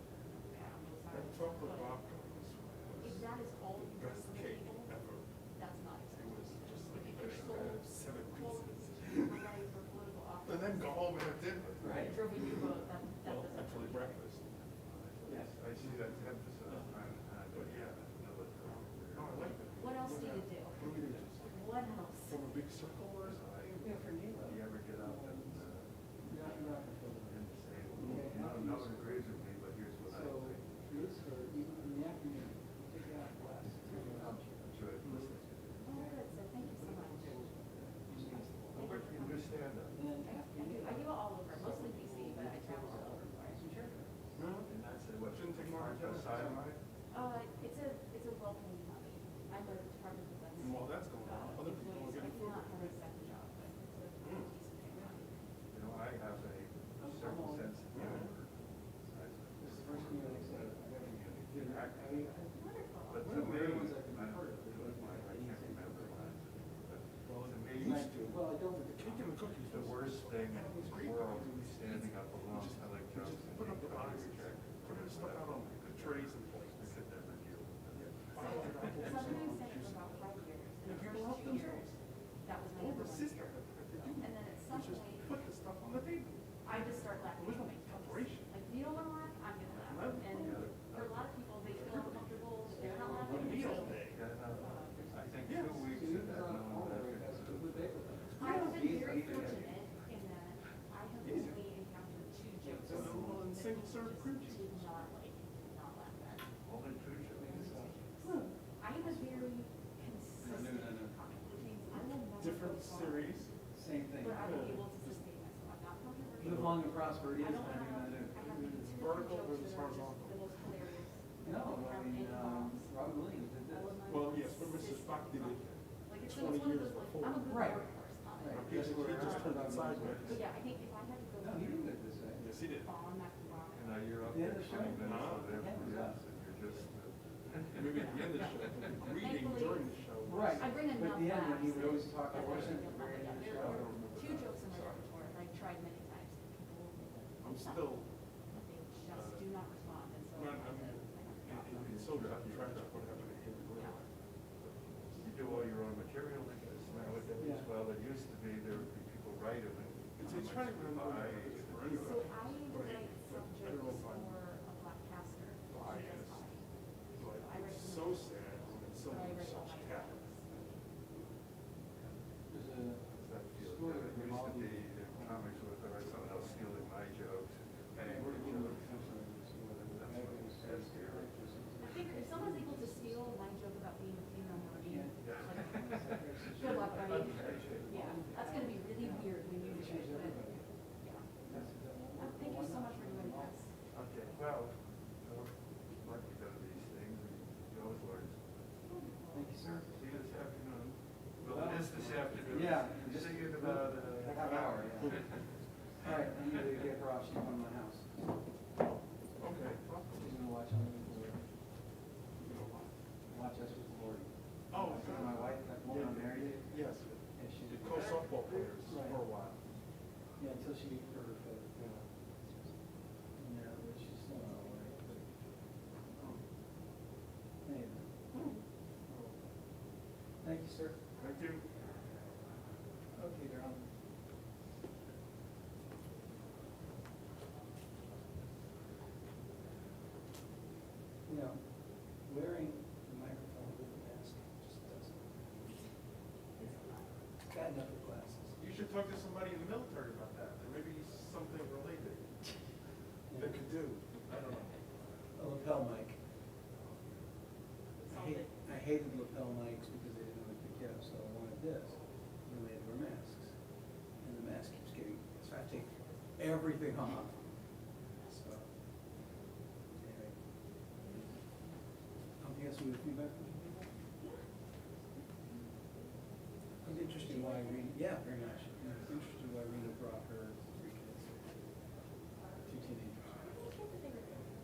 bad on both That sides. chocolate but vodka If that is all you bring best to the cake table, ever. that's not It acceptable. was just If like you're sold, 7 close pieces. to somebody for political office. And then go home and have dinner. Right. Drove a U-boat, that Well, doesn't. actually breakfast. Yes. I see that emphasis on time, but yeah, no, but. No, I like that. What else do you do? What do we do? Just What else? From a big circle or? Yeah, for Nilo. You ever get up and say, no one agrees with me, but here's what I So, think. this, or even in the afternoon, take it out class. I'm sure I'd listen to you. Oh, good, so thank you so much. But you do stand up. And then after you. I do it all over, mostly DC, but I travel all over. Sure. No. And that's what. Shouldn't take more than that. Sideline? It's a welcoming hobby. I'm a Department of Defense. And while that's going on, other people are employees. getting I do not have a second job, but it's a decent pay. You know, I have a certain sense of humor. This is the first meal I said, I never did. Wonderful. But to me, I can't remember mine, but to me, Well, I don't. The cake and the cookies. the worst thing in the world is standing up alone, I like jokes. Just put up the boxes, put the stuff out on the trays and I plates. could never deal with them. Somebody said it for about 5 years. The first 2 years, that was my Oh, number the one sister, fear. that they do. And then at some Just point, put the stuff on the table. I just start laughing. There's no at myself. preparation. Like, if you don't want to laugh, I'm going to laugh. And for a lot of people, they feel uncomfortable if they're not laughing. Meal So day. Yeah, no, I think Yes. 2 weeks of that, no one I have been very fortunate in that I have only encountered 2 jokes And then one that single serve cream people cheese. did not like, not laugh at. only 2 shows. I am a very consistent comic, which means I will never Different go far, series. Same thing. but I will be able to sustain myself. I'm not controversial. Live long and prosper, I yes, don't I have, mean, I have maybe 2 or 3 Vertical jokes versus that are just horizontal. the most hilarious No, I mean, Any moms? Robin Williams did this. All of my Well, yes, but Mrs. sisters- Buck did it Like, it's 20 one of years those, like, before. I'm a good Right. workhorse, not Right. a- He just turned it sideways. But yeah, I think if I had to go. No, he didn't live this way. Yes, he did. Fall on that rock. And now you're up Yeah, there the show. 20 minutes Huh? with everybody Yeah. else, and you're just, Maybe at the end of the show, but the greeting during the show. was- Right. I bring But enough at the end, when he laughs would always that- talk that about I it, feel very like, end of the there show. are two jokes in my repertoire that I've tried many times. People I'm still, but they just do not respond, and so. no, I have I'm, to- I have to drop them. it's so tragic what happened to him. you do all your own material like this nowadays. Yeah. Well, it used to be there would be people write them and. It's trying to remember. So I write subjects I don't know if for I'm- a black caster. She does comedy. But I write it's some so of sad when But I someone write all such my talent. There's a Does that feel story good? of It used to Grimaldi. be in comics with someone else stealing my jokes, Hey, and we're your gonna jokes. do That's what it says here. I figure if someone's able to steal my joke about being a female Marine, Yeah. like, good luck, buddy. Yeah, that's gonna be really weird when you do it, but, yeah. Thank you so much for doing this. Okay, well, like we go to these things, and you always learn. Thank you, sir. See you this afternoon. Well, it is this afternoon. Yeah. See you in about, Half hour, yeah. All right, I need to get her off, she's going to my house. Okay. She's gonna watch on the, watch us with Lori. Oh, My wife, that woman I'm married to. Yes, And she's the co-softball players Right. for a while. Yeah, until she gets her foot. No, but she's still not all right. Anyway. Thank you, sir. Thank you. Okay, they're on. You know, wearing the microphone with the mask just doesn't. It's bad enough with glasses. You should talk to somebody in the military about that. There may be something related that could do. I don't know. A lapel mic. I hated lapel mics because they didn't really pick you up, so I wanted this. And then we had to wear masks. And the mask keeps getting, so I have to take everything off. So, anyway. You got some good feedback from some people? It was interesting why Rena, yeah, very much. It was interesting why Rena brought her 3 kids, 2 teenagers.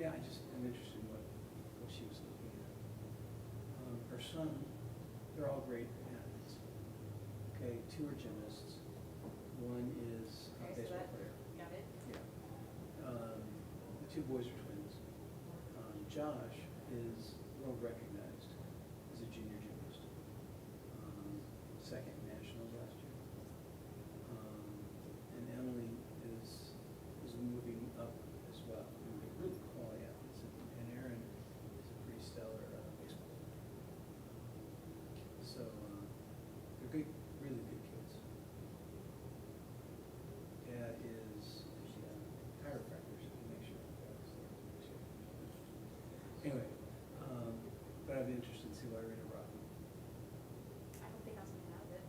Yeah, I'm interested in what she was looking at. Her son, they're all great athletes. Okay, 2 are gymnasts. One is a Okay, so baseball that, player. got it? Yeah. The 2 boys are twins. Josh is world recognized as a junior gymnast. 2nd nationals last year. And Emily is moving up as well. I mean, they're really quality athletes. And Aaron is a pretty stellar baseball player. So they're good, really good kids. Dad is a chiropractor, so he makes sure that's anyway, but I'd be interested to see why Rita brought them. I don't think I was gonna have it.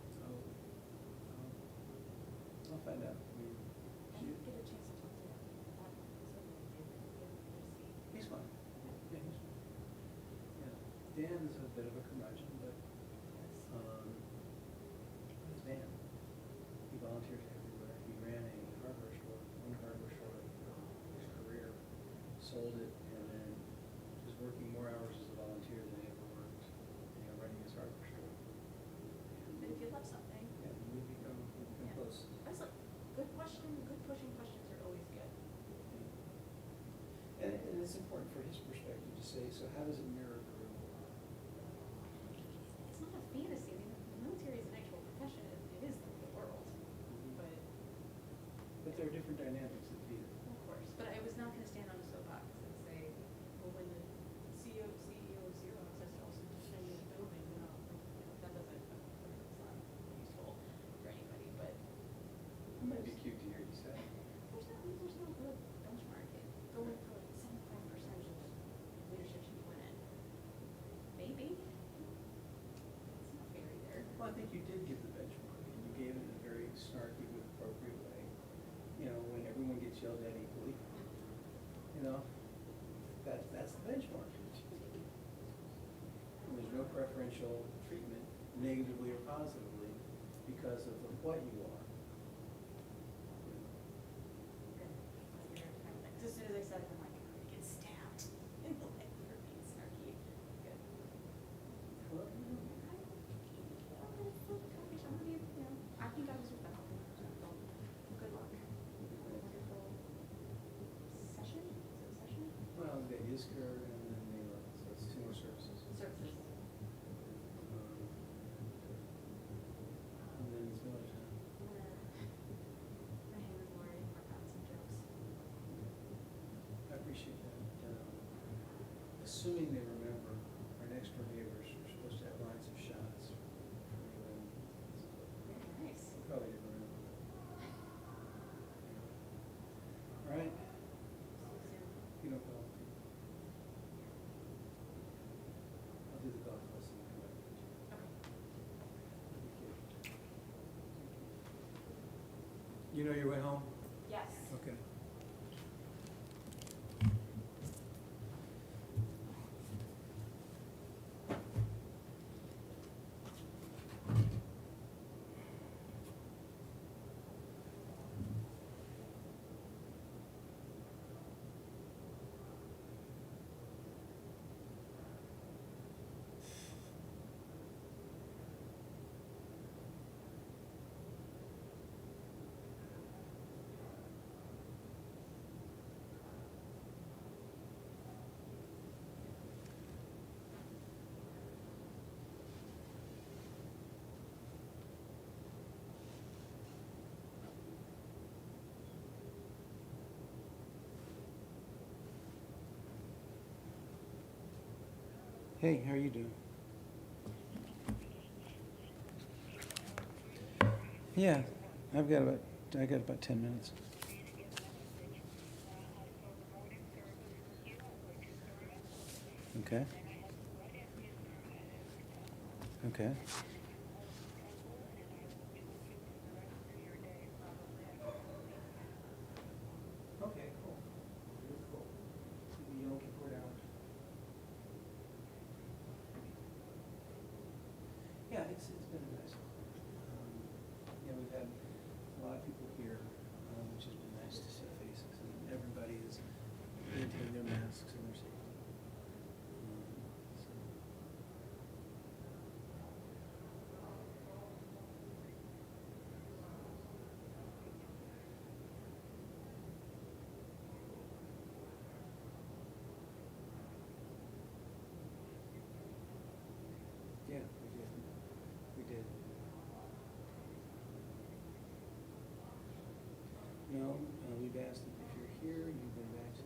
I'll find out. I mean, I didn't get a chance to talk to him. he's fine. Yeah, he's fine. Yeah, Dan's a bit of a curmudgeon, but his Dan, he volunteered everywhere. He ran a hardware store, one hardware store his career, sold it, and then was working more hours as a volunteer than he ever worked, running his hardware store. But if you love something, Yeah, we've become yeah. close. That's like, good pushing questions are always good. And it's important for his perspective to say, so how does it mirror the real world? It's not a fantasy, I mean, the military is an actual profession, it is the real world, but, But there are different dynamics that feed it. of course, but I was not gonna stand on a soapbox and say, well, when the CEO of Xerox has to also show you the building, that doesn't, it's not useful for anybody, but It might be cute to hear you say. there's no good benchmark, going for like 75% of leadership should win it. Maybe. It's not very there. Well, I think you did give the benchmark, and you gave it in a very snarky but appropriate way. When everyone gets yelled at equally, that's the benchmark. preferential treatment, negatively or positively, because of what you are. Just as soon as I said it, I'm like, I get stabbed in the leg for being snarky. Good. Well, I think I was respectful. Good luck. Wonderful session? Is it a session? well, they ISKR and then they were, so it's 2 more services. Services. And then it's Miller Time. My hand was worried and work on some jokes. I appreciate that. Assuming they remember, our next door neighbors are supposed to have lines of shots. Very nice. Probably didn't remember. All right, you don't call. I'll do the golf lesson and come back. You know your way home? Yes. Okay. Hey, how are you doing? Yeah, I got about 10 minutes. Okay. Okay. Okay, cool. Really cool. The Yom Kippur hour. Yeah, it's been a nice one. We've had a lot of people here, which has been nice to see faces, and everybody is maintaining their masks and their safety. So. Yeah, we did. We did. No, we've asked that if you're here, you go back to